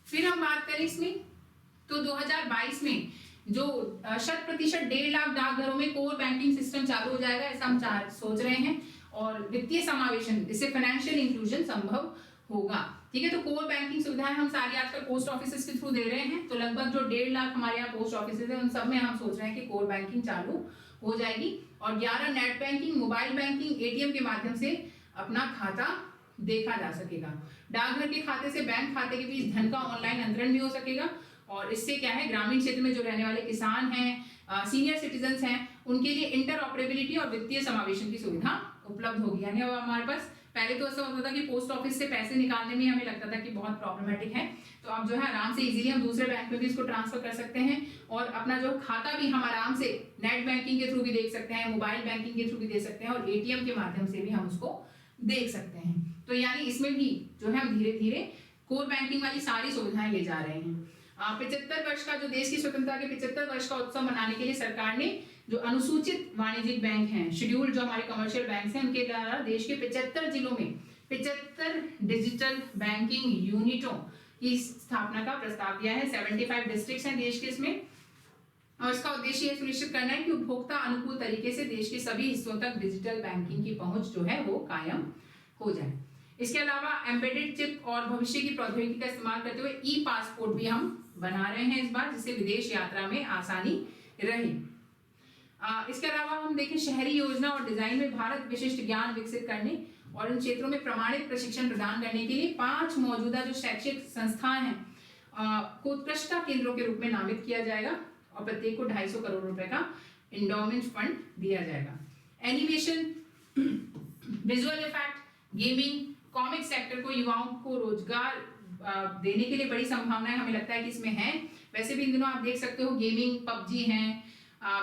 फिर हम बात करें इसमें तो 2022 में जो 100% 1.5 लाख डाकघरों में कोर बैंकिंग सिस्टम चालू हो जाएगा, ऐसा हम सोच रहे हैं और वित्तीय समावेशन, इससे फाइनेंशियल इंक्लूजन संभव होगा। ठीक है, तो कोर बैंकिंग सुविधाएं हम सारी आजकल पोस्ट ऑफिस के थ्रू दे रहे हैं, तो लगभग जो 1.5 लाख हमारे यहाँ पोस्ट ऑफिस है उन सब में हम सोच रहे हैं कि कोर बैंकिंग चालू हो जाएगी और 11 net banking, mobile banking, ATM के माध्यम से अपना खाता देखा जा सकेगा। डाकघर के खाते से बैंक खाते के बीच धन का ऑनलाइन अंतरण भी हो सकेगा और इससे क्या है, ग्रामीण क्षेत्र में जो रहने वाले किसान हैं, सीनियर सिटीजन्स हैं, उनके लिए इंटरऑपरेबिलिटी और वित्तीय समावेशन की सुविधा उपलब्ध होगी। यानी अब हमारे पास पहले तो ऐसा होता था कि पोस्ट ऑफिस से पैसे निकालने में हमें लगता था कि बहुत प्रॉब्लमेटिक है, तो अब जो है आराम से इजीली हम दूसरे बैंक में भी इसको ट्रांसफर कर सकते हैं और अपना जो खाता भी हम आराम से नेट बैंकिंग के थ्रू भी देख सकते हैं, मोबाइल बैंकिंग के थ्रू भी देख सकते हैं और ATM के माध्यम से भी हम उसको देख सकते हैं। तो यानी इसमें भी जो है हम धीरे धीरे कोर बैंकिंग वाली सारी सुविधाएं ले जा रहे हैं। 75 वर्ष का जो देश की स्वतंत्रता के 75 वर्ष का उत्सव मनाने के लिए सरकार ने जो अनुसूचित वाणिज्यिक बैंक हैं, शेड्यूल जो हमारे कमर्शियल बैंक हैं, उनके द्वारा देश के 75 जिलों में 75 डिजिटल बैंकिंग यूनिटों की स्थापना का प्रस्ताव दिया है। 75 डिस्ट्रिक्ट्स हैं देश के इसमें, और इसका उद्देश्य यह सुनिश्चित करना है कि उपभोक्ता अनुकूल तरीके से देश के सभी हिस्सों तक डिजिटल बैंकिंग की पहुंच जो है वो कायम हो जाए। इसके अलावा एम्बेडेड चिप और भविष्य की प्रौद्योगिकी का इस्तेमाल करते हुए ई पासपोर्ट भी हम बना रहे हैं इस बार, जिससे विदेश यात्रा में आसानी रहे। इसके अलावा हम देखें शहरी योजना और डिजाइन में भारत विशिष्ट ज्ञान विकसित करने और इन क्षेत्रों में प्रमाणित प्रशिक्षण प्रदान करने के लिए 5 मौजूदा जो शैक्षिक संस्थाएं हैं को उत्कृष्टता केंद्रों के रूप में नामित किया जाएगा और प्रत्येक को 250 करोड़ रुपए का इंडोमेंट फंड दिया जाएगा। Animation, visual effect, gaming, comic sector को युवाओं को रोजगार देने के लिए बड़ी संभावनाएं हमें लगता है कि इसमें है। वैसे भी इन दिनों आप देख सकते हो गेमिंग, पबजी है,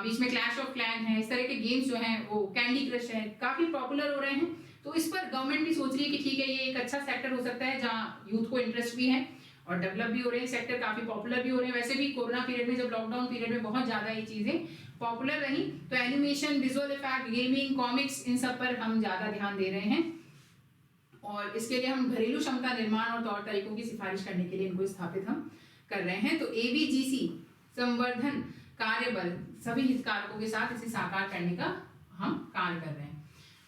बीच में क्लैश ऑफ क्लैन है, इस तरह के गेम्स जो हैं वो कैंडी क्रश है, काफी पॉपुलर हो रहे हैं। तो इस पर गवर्नमेंट भी सोच रही है कि ठीक है ये एक अच्छा सेक्टर हो सकता है जहाँ यूथ को इंटरेस्ट भी है और डेवलप भी हो रहे हैं, सेक्टर काफी पॉपुलर भी हो रहे हैं। वैसे भी कोरोना पीरियड में, जब लॉकडाउन पीरियड में बहुत ज्यादा ये चीजें पॉपुलर रही, तो animation, visual effect, gaming, comics, इन सब पर हम ज्यादा ध्यान दे रहे हैं और इसके लिए हम घरेलू क्षमता निर्माण और तौर तरीकों की सिफारिश करने के लिए इनको स्थापित हम कर रहे हैं। तो एबीजीसी संवर्धन कार्यबल सभी हितधारकों के साथ इसे साकार करने का हम कार्य कर रहे हैं।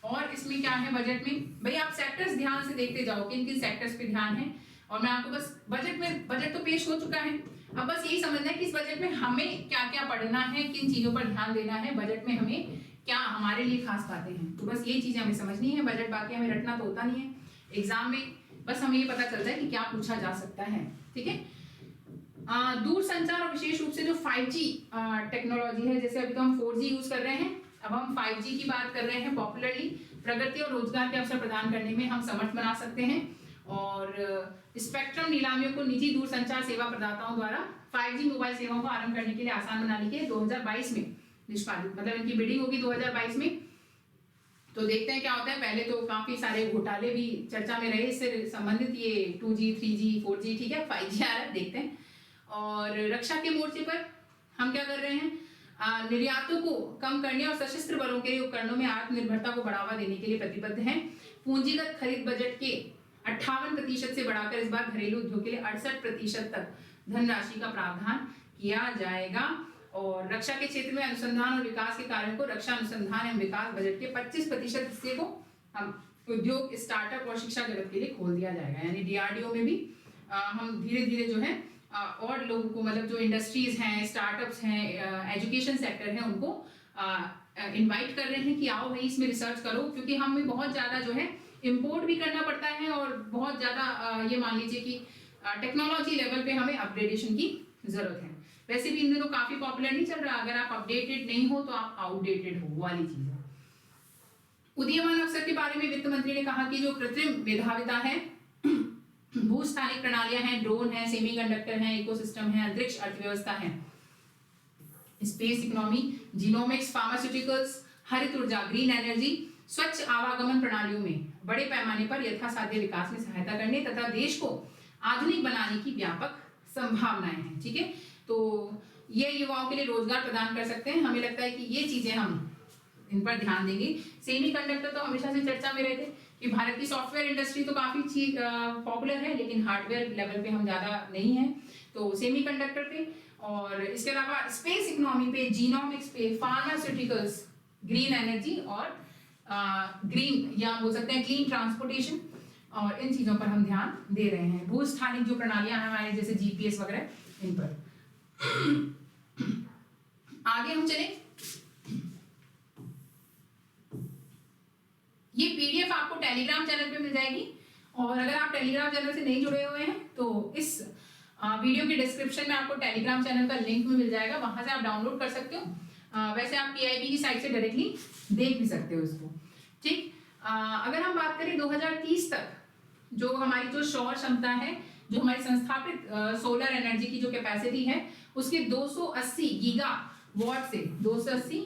और इसमें क्या है बजट में, भाई आप सेक्टर्स ध्यान से देखते जाओ किन किन सेक्टर्स पे ध्यान है, और मैं आपको बस बजट तो पेश हो चुका है, अब बस यही समझना है कि इस बजट में हमें क्या क्या पढ़ना है, किन चीजों पर ध्यान देना है, बजट में हमें क्या हमारे लिए खास बातें हैं। तो बस ये चीजें हमें समझनी है। बजट बाकी हमें रटना तो होता नहीं है एग्जाम में, बस हमें ये पता चलता है कि क्या पूछा जा सकता है। ठीक है, दूरसंचार और विशेष रूप से जो 5G टेक्नोलॉजी है, जैसे अभी तो हम 4G यूज कर रहे हैं, अब हम 5G की बात कर रहे हैं। पॉपुलरली प्रगति और रोजगार के अवसर प्रदान करने में हम समर्थ बना सकते हैं और स्पेक्ट्रम नीलामियों को निजी दूरसंचार सेवा प्रदाताओं द्वारा 5G मोबाइल सेवाओं को आरंभ करने के लिए आसान बनाने के लिए 2022 में निष्पादित, मतलब इनकी बिडिंग होगी 2022 में। तो देखते हैं क्या होता है। पहले तो काफी सारे घोटाले भी चर्चा में रहे इससे संबंधित, ये 2G, 3G, 4G, ठीक है, 5G आ रहा है, देखते हैं। और रक्षा के मोर्चे पर हम क्या कर रहे हैं, निर्यातों को कम करने और सशस्त्र बलों के उपकरणों में आत्मनिर्भरता को बढ़ावा देने के लिए प्रतिबद्ध हैं। पूंजीगत खरीद बजट के 58% से बढ़ाकर इस बार घरेलू उद्योग के लिए 68% तक धनराशि का प्रावधान किया जाएगा। और रक्षा के क्षेत्र में अनुसंधान और विकास के कार्यों को रक्षा अनुसंधान एवं विकास बजट के 25% हिस्से को हम उद्योग, स्टार्टअप और शिक्षा जगत के लिए खोल दिया जाएगा। यानी DRDO में भी हम धीरे धीरे जो है और लोगों को, मतलब जो इंडस्ट्रीज हैं, स्टार्टअप्स हैं, एजुकेशन सेक्टर है, उनको इनवाइट कर रहे हैं कि आओ भाई इसमें रिसर्च करो, क्योंकि हमें बहुत ज़्यादा जो है इम्पोर्ट भी करना पड़ता है और बहुत ज़्यादा ये मान लीजिए कि टेक्नोलॉजी लेवल पे हमें अपग्रेडेशन की जरूरत है। वैसे भी इन दिनों काफ़ी पॉपुलर नहीं चल रहा, अगर आप अपडेटेड नहीं हो तो आप आउटडेटेड हो वाली चीज़ है। उदीयमान अवसर के बारे में वित्त मंत्री ने कहा कि जो कृत्रिम मेधाविता है, भूस्थानिक प्रणालियां हैं, ड्रोन है, सेमीकंडक्टर है, इकोसिस्टम है, अंतरिक्ष अर्थव्यवस्था है, स्पेस इकोनॉमी, जीनोमिक्स, फार्मास्यूटिकल्स, हरित ऊर्जा, ग्रीन एनर्जी, स्वच्छ आवागमन प्रणालियों में बड़े पैमाने पर यथासाध्य विकास में सहायता करने तथा देश को आधुनिक बनाने की व्यापक संभावनाएं हैं। ठीक है, तो ये युवाओं के लिए रोजगार प्रदान कर सकते हैं। हमें लगता है कि ये चीजें हम इन पर ध्यान देंगे। सेमीकंडक्टर तो हमेशा से चर्चा में रहे थे कि भारत की सॉफ्टवेयर इंडस्ट्री तो काफी पॉपुलर है, लेकिन हार्डवेयर लेवल पे हम ज्यादा नहीं है, तो सेमीकंडक्टर पे और इसके अलावा स्पेस इकोनॉमी पे, जीनोमिक्स पे, फार्मास्यूटिकल्स, ग्रीन एनर्जी और ग्रीन या बोल सकते हैं क्लीन ट्रांसपोर्टेशन, और इन चीजों पर हम ध्यान दे रहे हैं। भूस्थानिक जो प्रणालियां हैं हमारे, जैसे GPS वगैरह, इन पर आगे हम चलें। ये PDF आपको टेलीग्राम चैनल पे मिल जाएगी, और अगर आप टेलीग्राम चैनल से नहीं जुड़े हुए हैं तो इस वीडियो के डिस्क्रिप्शन में आपको टेलीग्राम चैनल का लिंक भी मिल जाएगा, वहां से आप डाउनलोड कर सकते हो। वैसे आप PIB की साइट से डायरेक्टली देख भी सकते हो इसको। ठीक, अगर हम बात करें 2030 तक जो हमारी जो सौर क्षमता है, जो हमारी संस्थापित सोलर एनर्जी की जो कैपेसिटी है, उसके 280 गीगावाट से 280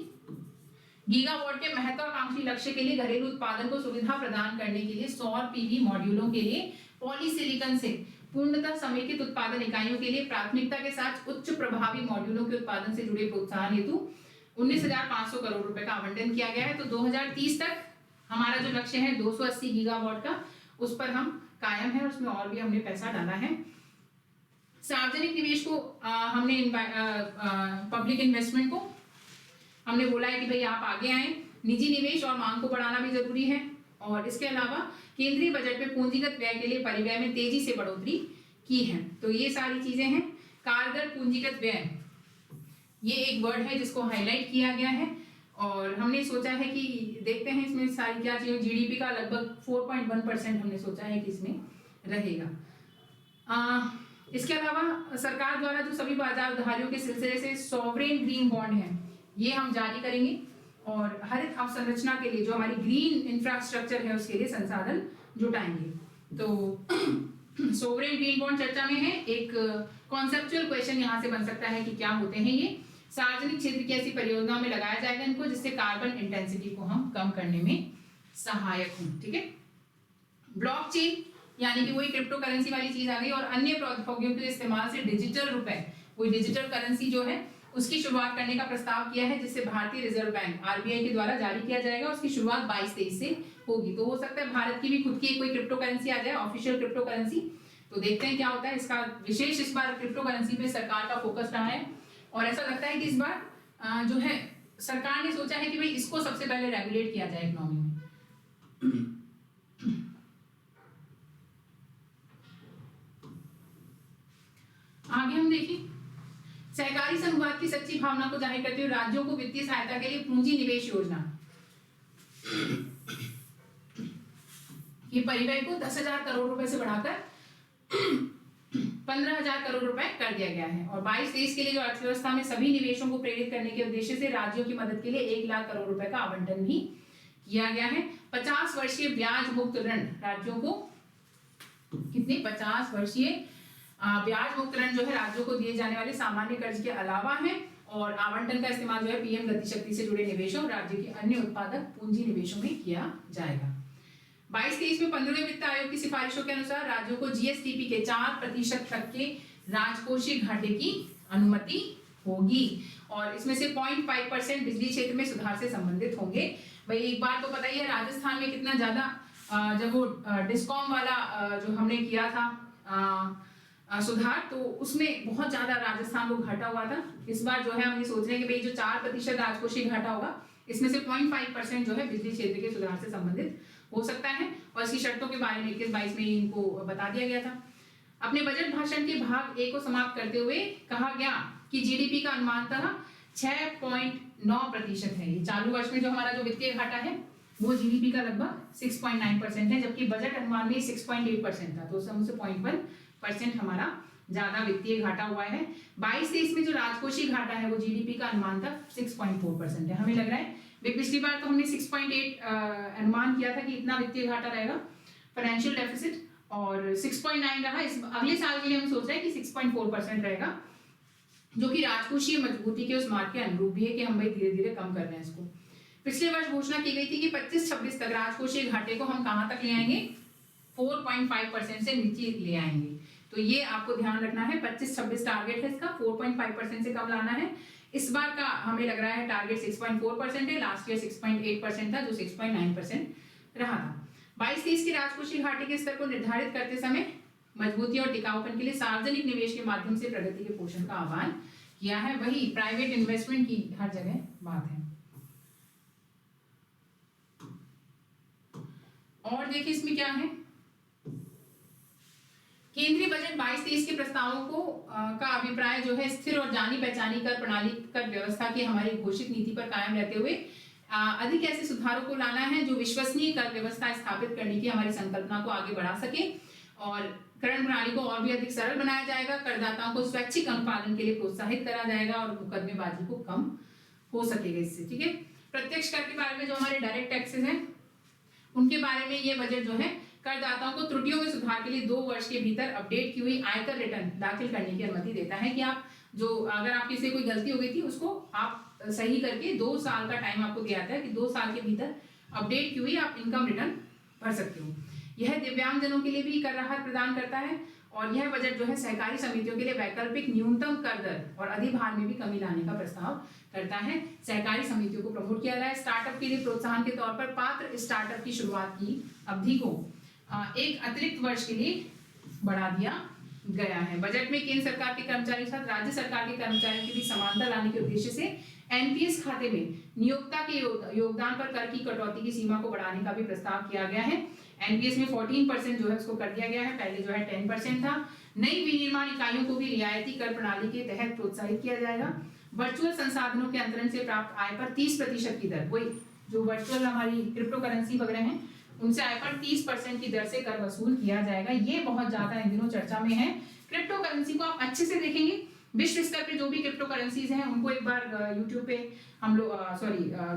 गीगावाट के महत्वाकांक्षी लक्ष्य के लिए घरेलू उत्पादन को सुविधा प्रदान करने के लिए सौर PV मॉड्यूलों के लिए पॉलीसिलिकॉन से पूर्णतः समेकित उत्पादन इकाइयों के लिए प्राथमिकता के साथ उच्च प्रभावी मॉड्यूलों के उत्पादन से जुड़े प्रोत्साहन हेतु 19,500 करोड़ रुपए का आवंटन किया गया है। तो 2030 तक हमारा जो लक्ष्य है 280 गीगावाट का, उस पर हम कायम है, उसमें और भी हमने पैसा डाला है। सार्वजनिक निवेश को हमने पब्लिक इन्वेस्टमेंट को हमने बोला है कि भाई आप आगे आए, निजी निवेश और मांग को बढ़ाना भी जरूरी है। और इसके अलावा केंद्रीय बजट में पूंजीगत व्यय के लिए परिव्यय में तेजी से बढ़ोतरी की है। तो ये सारी चीजें हैं। कारगर पूंजीगत व्यय, ये एक वर्ड है जिसको हाईलाइट किया गया है और हमने सोचा है कि देखते हैं इसमें सारी क्या चीजें। जीडीपी का लगभग 4.1% हमने सोचा है कि इसमें रहेगा। इसके अलावा सरकार द्वारा जो सभी बाजार उधारियों के सिलसिले से सॉवरेन ग्रीन बॉन्ड है, ये हम जारी करेंगे और हरित अवसंरचना के लिए जो हमारी ग्रीन इंफ्रास्ट्रक्चर है उसके लिए संसाधन जुटाएंगे। तो सोवरेन ग्रीन बॉन्ड चर्चा में है। एक कॉन्सेप्चुअल क्वेश्चन यहाँ से बन सकता है कि क्या होते हैं ये। सार्वजनिक क्षेत्र की ऐसी परियोजनाओं में लगाया जाएगा इनको जिससे कार्बन इंटेंसिटी को हम कम करने में सहायक हो। ठीक है। ब्लॉकचेन यानी कि वही क्रिप्टो करेंसी वाली चीज आ गई और अन्य प्रौद्योगिकियों के इस्तेमाल से डिजिटल रुपए, कोई डिजिटल करेंसी जो है उसकी शुरुआत करने का प्रस्ताव किया है, जिससे भारतीय रिजर्व बैंक आरबीआई के द्वारा जारी किया जाएगा। उसकी शुरुआत 22-23 से होगी। तो हो सकता है भारत की भी खुद की कोई क्रिप्टो करेंसी आ जाए, ऑफिशियल क्रिप्टो करेंसी। तो देखते हैं क्या होता है। इसका विशेष इस बार क्रिप्टो करेंसी पे सरकार का फोकस रहा है और ऐसा लगता है कि इस बार जो है सरकार ने सोचा है कि भाई इसको सबसे पहले रेगुलेट किया जाए इकोनॉमी में। आगे हम देखें, सहकारी संघवाद की सच्ची भावना को जाहिर करते हुए राज्यों को वित्तीय सहायता के लिए पूंजी निवेश योजना ये परिव्यय को 10,000 करोड़ रुपए से बढ़ाकर 15,000 करोड़ रुपए कर दिया गया है। और 22-23 के लिए जो अर्थव्यवस्था में सभी निवेशों को प्रेरित करने के उद्देश्य से राज्यों की मदद के लिए 1 लाख करोड़ रुपए का आवंटन भी किया गया है। 50 वर्षीय ब्याज मुक्त ऋण राज्यों को कितने 50 वर्षीय ब्याज मुक्त ऋण जो है राज्यों को दिए जाने वाले सामान्य कर्ज के अलावा है और आवंटन का इस्तेमाल जो है पीएम गति शक्ति से जुड़े निवेशों और राज्य के अन्य उत्पादक पूंजी निवेशों में किया जाएगा। 22-23 में 15वें वित्त आयोग की सिफारिशों के अनुसार राज्यों को जीएसडीपी के 4% तक के राजकोषीय घाटे की अनुमति होगी और इसमें से 0.5% बिजली क्षेत्र में सुधार से संबंधित होंगे। भाई एक बात तो पता ही है, राजस्थान में कितना ज्यादा जब वो डिस्कॉम वाला जो हमने किया था सुधार, तो उसमें बहुत ज्यादा राजस्थान को घाटा हुआ था। इस बार जो है हम ये सोच रहे हैं कि भाई जो 4% राजकोषीय घाटा होगा इसमें से 0.5% जो है बिजली क्षेत्र के सुधार से संबंधित हो सकता है और इसकी शर्तों के बारे में 21-22 में इनको बता दिया गया था। अपने बजट भाषण के भाग ए को समाप्त करते हुए कहा गया कि जीडीपी का अनुमानतः 6.9% है। ये चालू वर्ष में जो हमारा जो वित्तीय घाटा है वो जीडीपी का लगभग 6.9% है, जबकि बजट अनुमान में 6.8% था। तो उस से 0.1% हमारा ज्यादा वित्तीय घाटा हुआ है। 22-23 में जो राजकोषीय घाटा है वो जीडीपी का अनुमान था 6.4% है। हमें लग रहा है पिछली बार तो हमने 6.8 अनुमान किया था कि इतना वित्तीय घाटा रहेगा फाइनेंशियल डेफिसिट और 6.9 रहा। इस अगले साल के लिए हम सोच रहे हैं कि 6.4% रहेगा, जो कि राजकोषीय मजबूती के उस मार्ग के अनुरूप भी है कि हम भाई धीरे धीरे कम कर रहे हैं इसको। पिछले वर्ष घोषणा की गई थी कि 25-26 तक राजकोषीय घाटे को हम कहां तक ले आएंगे, 4.5% से नीचे ले आएंगे। तो ये आपको ध्यान रखना है। 25-26 टारगेट है इसका, 4.5% से कम लाना है। इस बार का हमें लग रहा है टारगेट 6.4% है, लास्ट ईयर 6.8% था जो 6.9% रहा था। 22-23 के राजकोषीय घाटे के स्तर को निर्धारित करते समय मजबूती और टिकाऊपन के लिए सार्वजनिक निवेश के माध्यम से प्रगति के पोषण का आह्वान किया है। वही प्राइवेट इन्वेस्टमेंट की हर जगह बात है। और देखिए इसमें क्या है, केंद्रीय बजट 22-23 के प्रस्तावों को का अभिप्राय जो है स्थिर और जानी पहचानी कर प्रणाली कर व्यवस्था की हमारी घोषित नीति पर कायम रहते हुए अधिक ऐसे सुधारों को लाना है जो विश्वसनीय कर व्यवस्था स्थापित करने की हमारी संकल्पना को आगे बढ़ा सके और करण प्रणाली को और भी अधिक सरल बनाया जाएगा। करदाताओं को स्वैच्छिक अनुपालन के लिए प्रोत्साहित करा जाएगा और मुकदमेबाजी को कम हो सकेगा इससे। ठीक है। प्रत्यक्ष कर के बारे में जो हमारे डायरेक्ट टैक्सेस हैं उनके बारे में ये बजट जो है करदाताओं को त्रुटियों में सुधार के लिए 2 वर्ष के भीतर अपडेट की हुई आयकर रिटर्न दाखिल करने की अनुमति देता है कि आप जो अगर आपकी से कोई गलती हो गई थी उसको आप सही करके 2 साल का टाइम आपको दिया जाता है कि 2 साल के भीतर अपडेट की हुई आप इनकम रिटर्न भर सकते हो। यह दिव्यांगजनों के लिए भी कर राहत प्रदान करता है और यह बजट जो है सहकारी समितियों के लिए वैकल्पिक न्यूनतम कर दर और अधिभार में भी कमी लाने का प्रस्ताव करता है। सहकारी समितियों को प्रमोट किया जाए। स्टार्टअप के लिए प्रोत्साहन के तौर पर पात्र स्टार्टअप की शुरुआत की अवधि को एक अतिरिक्त वर्ष के लिए बढ़ा दिया गया है। बजट में केंद्र सरकार के कर्मचारियों के साथ राज्य सरकार के कर्मचारियों के बीच समानता लाने के उद्देश्य से एनपीएस खाते में नियोक्ता के योगदान पर कर की कटौती की सीमा को बढ़ाने का भी प्रस्ताव किया गया है। एनपीएस में 14% जो है उसको कर दिया गया है, पहले जो है 10% था। नई विनिर्माण इकाइयों को भी रियायती कर प्रणाली के तहत प्रोत्साहित किया जाएगा। वर्चुअल संसाधनों के अंतरण से प्राप्त आय पर 30% की दर, वही जो वर्चुअल हमारी क्रिप्टो करेंसी वगैरह है उनसे आय पर 30% की दर से कर वसूल किया जाएगा। ये बहुत ज्यादा इन दिनों चर्चा में है। क्रिप्टो करेंसी को आप अच्छे से देखेंगे, विश्व स्तर पे जो भी क्रिप्टो करेंसीज हैं उनको एक बार यूट्यूब पे हम लोग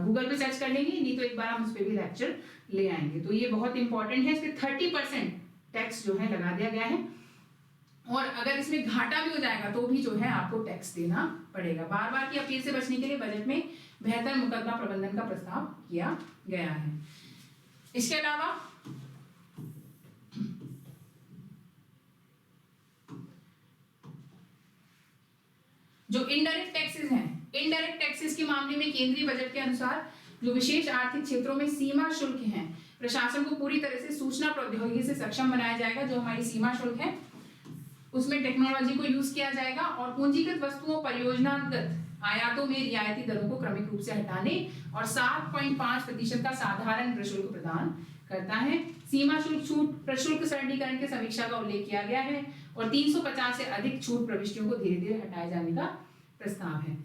गूगल पे सर्च कर लेंगे, नहीं तो एक बार हम उस पर भी लेक्चर ले आएंगे। तो ये बहुत इंपॉर्टेंट है। इस पे 30% टैक्स जो है लगा दिया गया है और अगर इसमें घाटा भी हो जाएगा तो भी जो है आपको टैक्स देना पड़ेगा। बार बार की अपील से बचने के लिए बजट में बेहतर मुकदमा प्रबंधन का प्रस्ताव किया गया है। इसके अलावा जो इनडायरेक्ट टैक्सेस हैं, इनडायरेक्ट टैक्सेस के मामले में केंद्रीय बजट के अनुसार जो विशेष आर्थिक क्षेत्रों में सीमा शुल्क हैं, प्रशासन को पूरी तरह से सूचना प्रौद्योगिकी से सक्षम बनाया जाएगा। जो हमारी सीमा शुल्क है उसमें टेक्नोलॉजी को यूज किया जाएगा और पूंजीगत वस्तुओं परियोजनागत आयातों में रियायती दरों को क्रमिक रूप से हटाने और 7.5% का साधारण प्रशुल्क प्रदान करता है। सीमा शुल्क छूट प्रशुल्क सरलीकरण के समीक्षा का उल्लेख किया गया है और 350 से अधिक छूट प्रविष्टियों को धीरे धीरे हटाए जाने का प्रस्ताव है।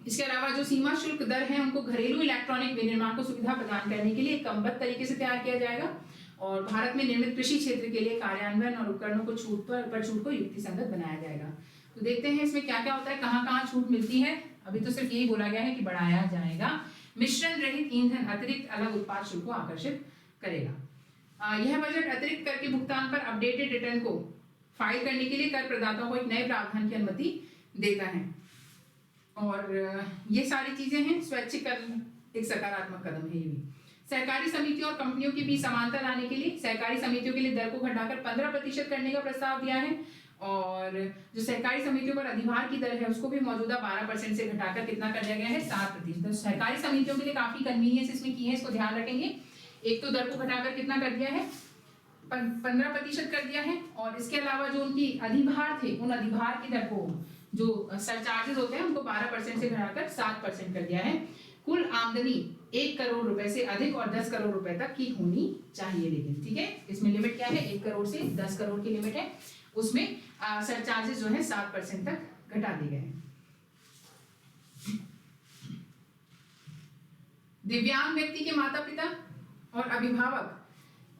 इसके अलावा जो सीमा शुल्क दर है उनको घरेलू इलेक्ट्रॉनिक विनिर्माण को सुविधा प्रदान करने के लिए क्रमबद्ध तरीके से तैयार किया जाएगा और भारत में निर्मित कृषि क्षेत्र के लिए कार्यान्वयन और उपकरणों को छूट को युक्तिसंगत बनाया जाएगा। तो देखते हैं इसमें क्या क्या होता है, कहाँ छूट मिलती है। अभी तो सिर्फ यही बोला गया है कि बढ़ाया जाएगा। मिश्रण रहित ईंधन अतिरिक्त अलग उत्पाद शुल्क को आकर्षित करेगा। यह बजट अतिरिक्त कर के भुगतान पर अपडेटेड रिटर्न को फाइल करने के लिए कर प्रदाताओं को एक नए प्रावधान की अनुमति देता है और ये सारी चीजें हैं। स्वैच्छिक कर एक सकारात्मक कदम है। ये भी सहकारी समितियों और कंपनियों के बीच समानता लाने के लिए सहकारी समितियों के लिए दर को घटाकर 15% करने का प्रस्ताव दिया है और जो सहकारी समितियों पर अधिभार की दर है उसको भी मौजूदा 12% से घटाकर कितना कर दिया गया है, 7%। तो सहकारी समितियों के लिए काफी कन्वीनियंस इसमें की है, इसको ध्यान रखेंगे। एक तो दर को घटाकर कितना कर दिया है, 15% कर दिया है और इसके अलावा जो उनकी अधिभार थे उन अधिभार की दर को जो सरचार्जेस होते हैं उनको 12% से घटाकर 7% कर दिया है। कुल आमदनी 1 करोड़ रुपए से अधिक और 10 करोड़ रुपए तक की होनी चाहिए, लेकिन ठीक है इसमें लिमिट क्या है, 1 करोड़ से 10 करोड़ की लिमिट है। उसमें सरचार्जेस जो है 7% तक घटा दिए गए हैं। दिव्यांग व्यक्ति के माता पिता और अभिभावक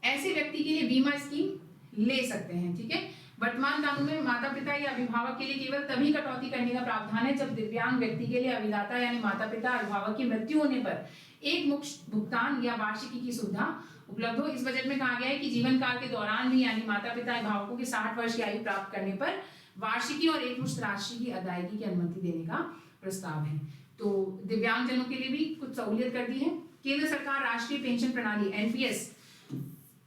ऐसे व्यक्ति के लिए बीमा स्कीम ले सकते हैं। ठीक है, वर्तमान कानून में माता पिता या अभिभावक के लिए केवल तभी कटौती करने का प्रावधान है जब दिव्यांग व्यक्ति के लिए अभिदाता यानी माता पिता अभिभावक की मृत्यु होने पर एक मुश्त भुगतान या वार्षिकी की सुविधा उपलब्ध हो। इस बजट में कहा गया है कि जीवन काल के दौरान भी यानी माता पिता अभिभावकों की 60 वर्ष की आयु प्राप्त करने पर वार्षिकी और एक मुश्त राशि की अदायगी की अनुमति देने का प्रस्ताव है। तो दिव्यांगजनों के लिए भी कुछ सहूलियत कर दी है। केंद्र सरकार राष्ट्रीय पेंशन प्रणाली एनपीएस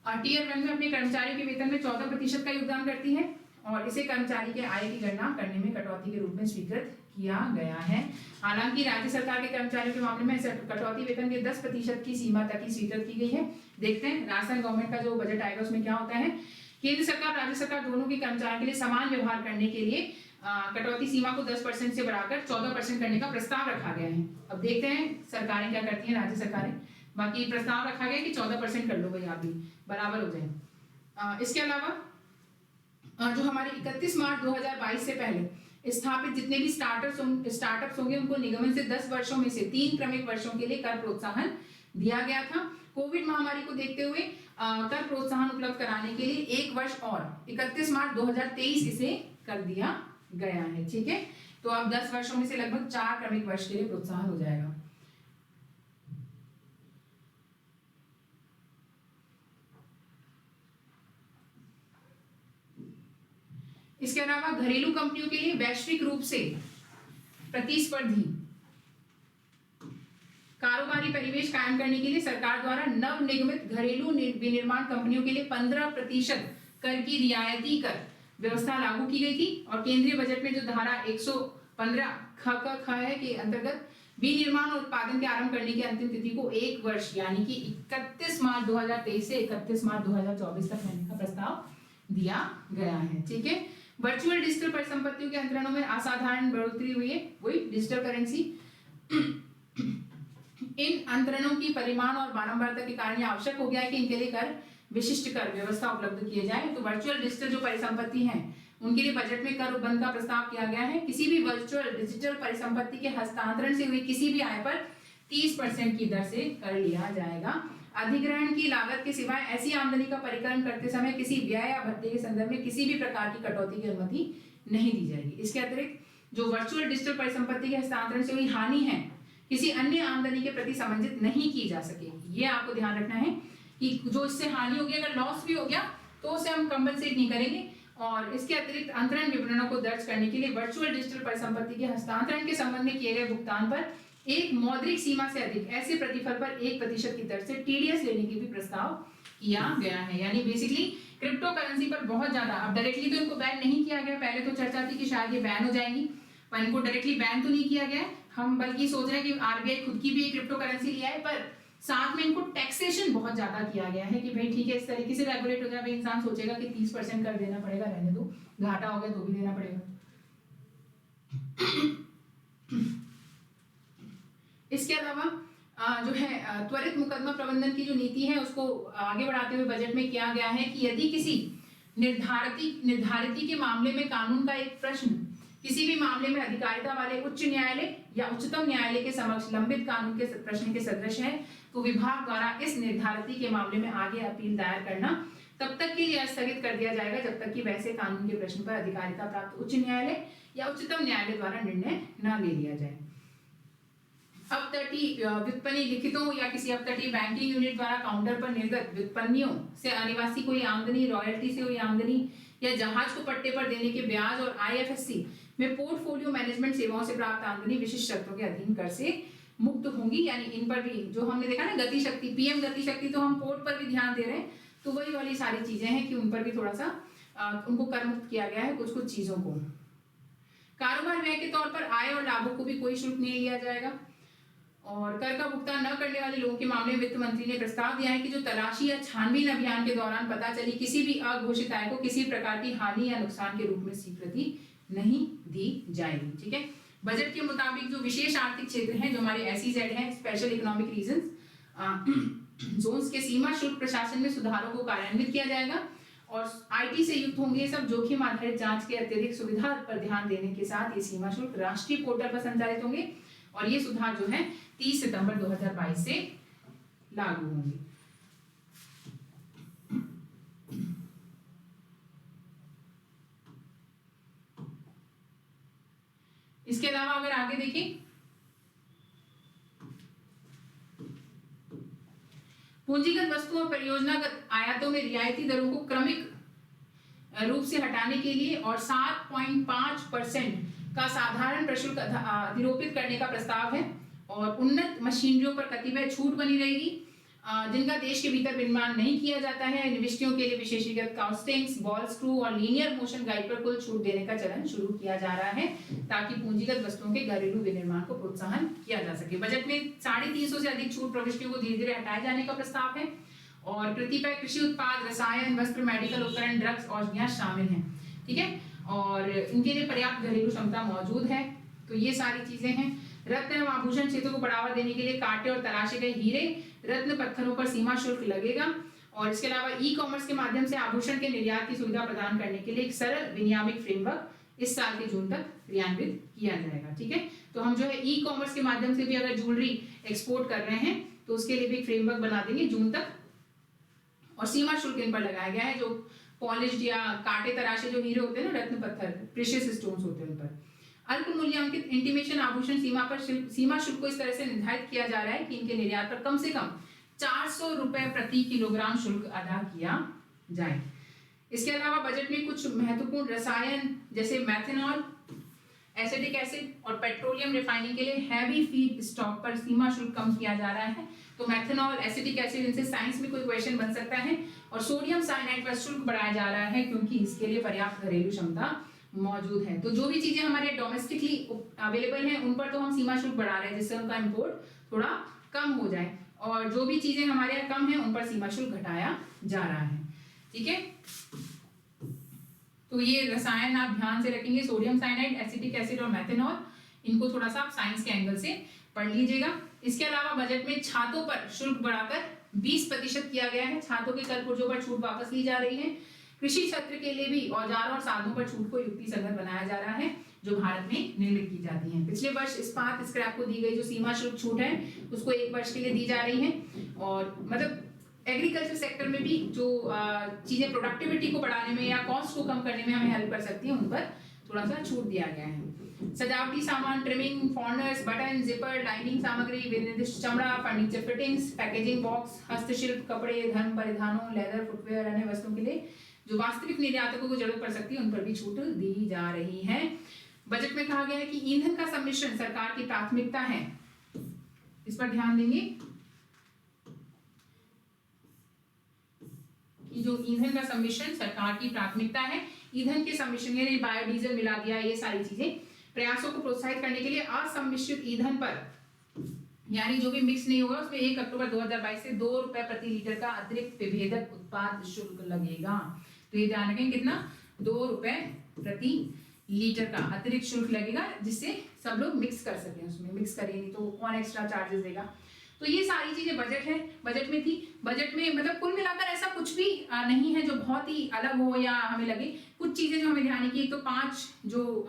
टीयर 1 में अपने कर्मचारियों के वेतन में 14% का योगदान करती है और इसे कर्मचारी के आय की गणना करने में कटौती के रूप में स्वीकृत किया गया है। हालांकि राज्य सरकार के कर्मचारियों के मामले में कटौती वेतन के 10% की सीमा तक ही स्वीकृत की गई है। देखते हैं राजस्थान गवर्नमेंट का जो बजट आएगा उसमें क्या होता है। केंद्र सरकार राज्य सरकार दोनों के कर्मचारियों के लिए समान व्यवहार करने के लिए कटौती सीमा को 10% से बढ़ाकर 14% करने का प्रस्ताव रखा गया है। अब देखते हैं सरकारें क्या करती हैं, राज्य सरकारें। बाकी प्रस्ताव रखा गया कि 14% कर लो भाई, आप भी बराबर हो जाए। इसके अलावा जो हमारे 31 मार्च 2022 से पहले स्थापित जितने भी स्टार्टअप्स होंगे उनको निगमन से 10 वर्षों में से 3 क्रमिक वर्षों के लिए कर प्रोत्साहन दिया गया था। कोविड महामारी को देखते हुए कर प्रोत्साहन उपलब्ध कराने के लिए 1 वर्ष और 31 मार्च 2023 इसे कर दिया गया है। ठीक है, तो अब 10 वर्षों में से लगभग 4 क्रमिक वर्ष के लिए प्रोत्साहन हो जाएगा। इसके अलावा घरेलू कंपनियों के लिए वैश्विक रूप से प्रतिस्पर्धी कारोबारी परिवेश कायम करने के लिए सरकार द्वारा नव निगमित घरेलू विनिर्माण कंपनियों के लिए 15% कर की रियायती कर व्यवस्था लागू की गई थी और केंद्रीय बजट में जो धारा 115 ख है के अंतर्गत विनिर्माण और उत्पादन के आरंभ करने की अंतिम तिथि को 1 वर्ष यानी कि 31 मार्च 2023 से 31 मार्च 2024 तक रहने का प्रस्ताव दिया गया है। ठीक है, वर्चुअल डिजिटल परिसंपत्तियों के अंतरणों में असाधारण बढ़ोतरी हुई है, वही डिजिटल करेंसी। इन अंतरणों की परिमाण और बारंबारता के कारण यह आवश्यक हो गया है कि इनके लिए कर विशिष्ट कर व्यवस्था उपलब्ध किए जाए। तो वर्चुअल डिजिटल जो परिसंपत्ति हैं उनके लिए बजट में कर उपबंध का प्रस्ताव किया गया है। किसी भी वर्चुअल डिजिटल परिसंपत्ति के हस्तांतरण से हुई किसी भी आय पर 30% की दर से कर लिया जाएगा। अधिग्रहण की लागत के सिवाय ऐसी आमदनी का परिकलन करते समय किसी व्यय या भत्ते के संदर्भ में किसी भी प्रकार की कटौती की अनुमति नहीं दी जाएगी। इसके अतिरिक्त जो वर्चुअल डिजिटल परिसंपत्ति के हस्तांतरण से हुई हानि है किसी अन्य आमदनी के प्रति समंजित नहीं की जा सकेगी। ये आपको ध्यान रखना है कि जो इससे हानि होगी, अगर लॉस भी हो गया तो उसे हम कंपनसेट नहीं करेंगे। और इसके अतिरिक्त अंतरण विवरणों को दर्ज करने के लिए वर्चुअल डिजिटल परिसंपत्ति के हस्तांतरण के संबंध में किए गए भुगतान पर एक मौद्रिक सीमा से अधिक ऐसे प्रतिफल पर 1% की दर से टीडीएस लेने की भी प्रस्ताव किया गया है। यानी बेसिकली क्रिप्टो करेंसी पर बहुत ज्यादा, अब डायरेक्टली तो इनको बैन नहीं किया गया, पहले तो चर्चा थी कि शायद ये बैन हो जाएंगी, पर इनको डायरेक्टली बैन तो नहीं किया गया। हम बल्कि सोच रहे हैं कि आरबीआई खुद की भी क्रिप्टो करेंसी लिया है, पर साथ में इनको टैक्सेशन बहुत ज्यादा किया गया है कि भाई ठीक है इस तरीके से रेगुलेट हो जाए। भाई इंसान सोचेगा कि 30% कर देना पड़ेगा, रहने दो, घाटा हो गया तो भी देना पड़ेगा। इसके अलावा जो है त्वरित मुकदमा प्रबंधन की जो नीति है उसको आगे बढ़ाते हुए बजट में किया गया है कि यदि किसी निर्धारित के मामले में कानून का एक प्रश्न किसी भी मामले में अधिकारिता वाले उच्च न्यायालय या उच्चतम न्यायालय के समक्ष लंबित कानून के प्रश्न के सदृश है तो विभाग द्वारा इस निर्धारित के मामले में आगे अपील दायर करना तब तक के लिए स्थगित कर दिया जाएगा जब तक कि वैसे कानून के प्रश्न पर अधिकारिता प्राप्त उच्च न्यायालय या उच्चतम न्यायालय द्वारा निर्णय न ले लिया जाए। अपतटीय व्युत्पन्न लिखितों या किसी अपतटीय बैंकिंग यूनिट द्वारा काउंटर पर निर्गत व्युत्पन्नियों से अनिवासी कोई आमदनी, रॉयल्टी से हुई आमदनी या जहाज को पट्टे पर देने के ब्याज और आईएफएससी में पोर्टफोलियो मैनेजमेंट सेवाओं से प्राप्त आमदनी विशिष्ट शर्तों के अधीन कर से मुक्त होंगी। यानी इन पर भी जो हमने देखा ना गति शक्ति, पीएम गति शक्ति, तो हम पोर्ट पर भी ध्यान दे रहे हैं, तो वही वाली सारी चीजें हैं कि उन पर भी थोड़ा सा उनको कर मुक्त किया गया है कुछ कुछ चीजों को। कारोबार व्यय के तौर पर आय और लाभों को भी कोई शुल्क नहीं लिया जाएगा। और कर का भुगतान न करने वाले लोगों के मामले में वित्त मंत्री ने प्रस्ताव दिया है कि जो तलाशी या छानबीन अभियान के दौरान पता चली किसी भी अघोषित आय को किसी प्रकार की हानि या नुकसान के रूप में स्वीकृति नहीं दी जाएगी। ठीक है, बजट के मुताबिक जो विशेष आर्थिक क्षेत्र हैं जो हमारे एसईजेड हैं, स्पेशल इकोनॉमिक रीजन्स जोन्स के सीमा शुल्क प्रशासन में सुधारों को कार्यान्वित किया जाएगा और आईटी से युक्त होंगे। सब जोखिम आधारित जांच के अत्यधिक सुविधा पर ध्यान देने के साथ ये सीमा शुल्क राष्ट्रीय पोर्टल पर संचालित होंगे और ये सुधार जो है 30 सितंबर 2022 से लागू होंगे। इसके अलावा अगर आगे देखें, पूंजीगत वस्तु और परियोजनागत आयातों में रियायती दरों को क्रमिक रूप से हटाने के लिए और 7.5% का साधारण प्रशुल्क अधिरोपित करने का प्रस्ताव है और उन्नत मशीनरियों पर कतिपय छूट बनी रहेगी जिनका देश के भीतर निर्माण नहीं किया जाता है। निविष्टियों के लिए विशेषीकृत कास्टिंग्स, बॉल स्क्रू और लीनियर मोशन गाइड पर कुल छूट देने का चलन शुरू किया जा रहा है ताकि पूंजीगत वस्तुओं के घरेलू विनिर्माण को प्रोत्साहन किया जा सके। बजट में 350 से अधिक छूट प्रविष्टियों को धीरे धीरे हटाए जाने का प्रस्ताव है और कतिपय कृषि उत्पाद, रसायन, वस्त्र, मेडिकल उपकरण, ड्रग्स और यहाँ शामिल हैं। ठीक है, और इनके लिए पर्याप्त घरेलू क्षमता मौजूद है। तो ये सारी चीजें हैं। रत्न एवं आभूषण क्षेत्र को बढ़ावा देने के लिए काटे और तराशे गए हीरे, रत्न पत्थरों पर सीमा शुल्क लगेगा और इसके अलावा ई कॉमर्स के माध्यम से आभूषण के निर्यात की सुविधा प्रदान करने के लिए एक सरल विनियामक फ्रेमवर्क इस साल के जून तक क्रियान्वित किया जाएगा। ठीक है, तो हम जो है ई कॉमर्स के माध्यम से भी अगर ज्वेलरी एक्सपोर्ट कर रहे हैं तो उसके लिए भी एक फ्रेमवर्क बना देंगे जून तक और सीमा शुल्क इन पर लगाया गया है। जो पॉलिश्ड या काटे तराशे जो हीरे होते हैं ना, रत्न पत्थर, प्रेशियस स्टोन्स होते हैं उन पर अल्प मूल्यांकित इंटीमेशन आभूषण सीमा शुल्क को इस तरह से निर्धारित किया जा रहा है कि इनके निर्यात पर कम से कम 400 रुपए प्रति किलोग्राम शुल्क अदा किया जाए। इसके अलावा बजट में कुछ महत्वपूर्ण रसायन जैसे मैथेनॉल, एसिटिक एसिड और पेट्रोलियम रिफाइनिंग के लिए हैवी फीड स्टॉक पर सीमा शुल्क कम किया जा रहा है। तो मैथेनॉल, एसिटिक एसिड, इनसे साइंस में कोई क्वेश्चन बन सकता है और सोडियम साइनाइड पर शुल्क बढ़ाया जा रहा है क्योंकि इसके लिए पर्याप्त घरेलू क्षमता मौजूद है। तो जो भी चीजें हमारे डोमेस्टिकली अवेलेबल हैं उन पर तो हम सीमा शुल्क बढ़ा रहे हैं जिससे उनका इंपोर्ट थोड़ा कम हो जाए, और जो भी चीजें हमारे यहाँ कम है उन पर सीमा शुल्क घटाया जा रहा है। ठीक है, तो ये रसायन आप ध्यान से रखेंगे, सोडियम साइनाइड, एसिटिक एसिड और मेथनॉल, इनको थोड़ा सा आप साइंस के एंगल से पढ़ लीजिएगा। इसके अलावा बजट में छातों पर शुल्क बढ़ाकर 20% किया गया है। छातों के कर पुर्जों पर छूट वापस ली जा रही है। कृषि क्षेत्र के लिए भी औजारों और साधनों पर छूट को युक्तिसंगत बनाया जा रहा है जो भारत में निर्मित की जाती हैं। पिछले वर्ष इस्पात स्क्रैप को दी गई जो सीमा शुल्क छूट है उसको 1 वर्ष के लिए दी जा रही है, और मतलब एग्रीकल्चर सेक्टर में भी जो चीजें प्रोडक्टिविटी को बढ़ाने में या कॉस्ट को कम करने में हमें हेल्प कर सकती है उन पर थोड़ा सा छूट दिया गया है। सजावटी सामान, ट्रिमिंग, फॉर्नर्स, बटन, जिपर, लाइनिंग सामग्री, विनिर्दिष्ट चमड़ा, फर्नीचर फिटिंग्स, पैकेजिंग बॉक्स, हस्तशिल्प, कपड़े, धर्म परिधानों, लेदर, फुटवेयर, अन्य वस्तुओं के लिए जो वास्तविक निर्यातकों को जरूरत पड़ सकती है उन पर भी छूट दी जा रही है। बजट में कहा गया है कि ईंधन का सम्मिश्रण सरकार की प्राथमिकता है, इस पर ध्यान देंगे कि जो ईंधन का सम्मिश्रण सरकार की प्राथमिकता है। ईंधन के सम्मिश्रण यानी बायोडीजल मिला दिया, ये सारी चीजें प्रयासों को प्रोत्साहित करने के लिए असम्मिश्रित ईंधन पर यानी जो भी मिक्स नहीं होगा उसमें 1 अक्टूबर 2022 से 2 रुपए प्रति लीटर का अतिरिक्त विभेदक उत्पाद शुल्क लगेगा। तो ये ध्यान रखें कितना, 2 रुपए प्रति लीटर का अतिरिक्त शुल्क लगेगा जिससे सब लोग मिक्स कर सकें, उसमें मिक्स करेंगे तो कौन एक्स्ट्रा चार्जेस देगा। तो ये सारी चीजें बजट में थी। बजट में मतलब कुल मिलाकर ऐसा कुछ भी नहीं है जो बहुत ही अलग हो या हमें लगे। कुछ चीजें जो हमें ध्यान की, तो 5 जो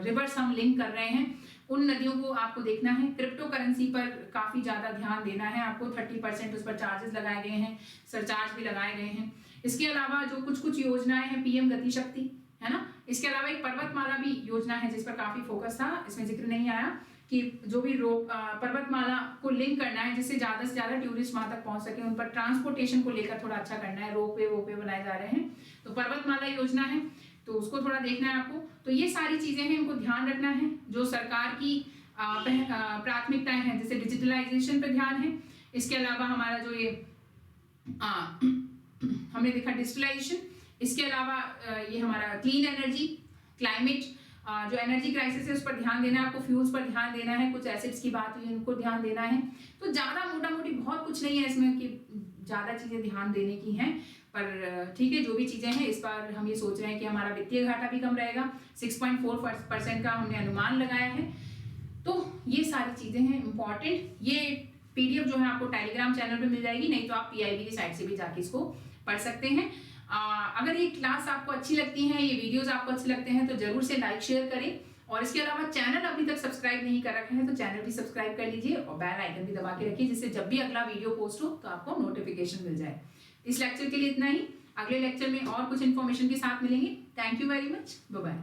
रिवर्स हम लिंक कर रहे हैं उन नदियों को आपको देखना है। क्रिप्टो करेंसी पर काफी ज्यादा ध्यान देना है आपको, 30% उस पर चार्जेस लगाए गए हैं, सरचार्ज भी लगाए गए हैं। इसके अलावा जो कुछ योजनाएं हैं, पीएम गति शक्ति है ना, इसके अलावा एक पर्वतमाला भी योजना है जिस पर काफी फोकस था, इसमें जिक्र नहीं आया कि जो भी पर्वतमाला को लिंक करना है जिससे ज्यादा से ज्यादा टूरिस्ट वहां तक पहुंच सके, उन पर ट्रांसपोर्टेशन को लेकर थोड़ा अच्छा करना है, रोपवे बनाए जा रहे हैं, तो पर्वतमाला योजना है तो उसको थोड़ा देखना है आपको। तो ये सारी चीजें हैं, इनको ध्यान रखना है। जो सरकार की प्राथमिकताएं हैं जैसे डिजिटलाइजेशन पे ध्यान है। इसके अलावा हमारा जो ये हमने देखा डिजिटलाइजेशन, इसके अलावा ये हमारा क्लीन एनर्जी, क्लाइमेट, जो एनर्जी क्राइसिस है उस पर ध्यान देना है आपको, फ्यूल्स पर ध्यान देना है, कुछ एसिड्स की बात हुई उनको ध्यान देना है। तो ज्यादा मोटा मोटी बहुत कुछ नहीं है इसमें कि ज्यादा चीजें ध्यान देने की हैं, पर ठीक है जो भी चीजें हैं इस बार हम ये सोच रहे हैं कि हमारा वित्तीय घाटा भी कम रहेगा, 6.4% का हमने अनुमान लगाया है। तो ये सारी चीजें हैं इंपॉर्टेंट। ये पीडीएफ जो है आपको टेलीग्राम चैनल पे मिल जाएगी, नहीं तो आप पीआईबी की साइट से भी जाके इसको पढ़ सकते हैं। अगर ये क्लास आपको अच्छी लगती है, ये वीडियोस आपको अच्छे लगते हैं तो जरूर से लाइक शेयर करें, और इसके अलावा चैनल अभी तक सब्सक्राइब नहीं कर रखा है तो चैनल भी सब्सक्राइब कर लीजिए और बेल आइकन भी दबा के रखिए जिससे जब भी अगला वीडियो पोस्ट हो तो आपको नोटिफिकेशन मिल जाए। इस लेक्चर के लिए इतना ही, अगले लेक्चर में और कुछ इन्फॉर्मेशन के साथ मिलेंगे। Thank you very much, bye bye.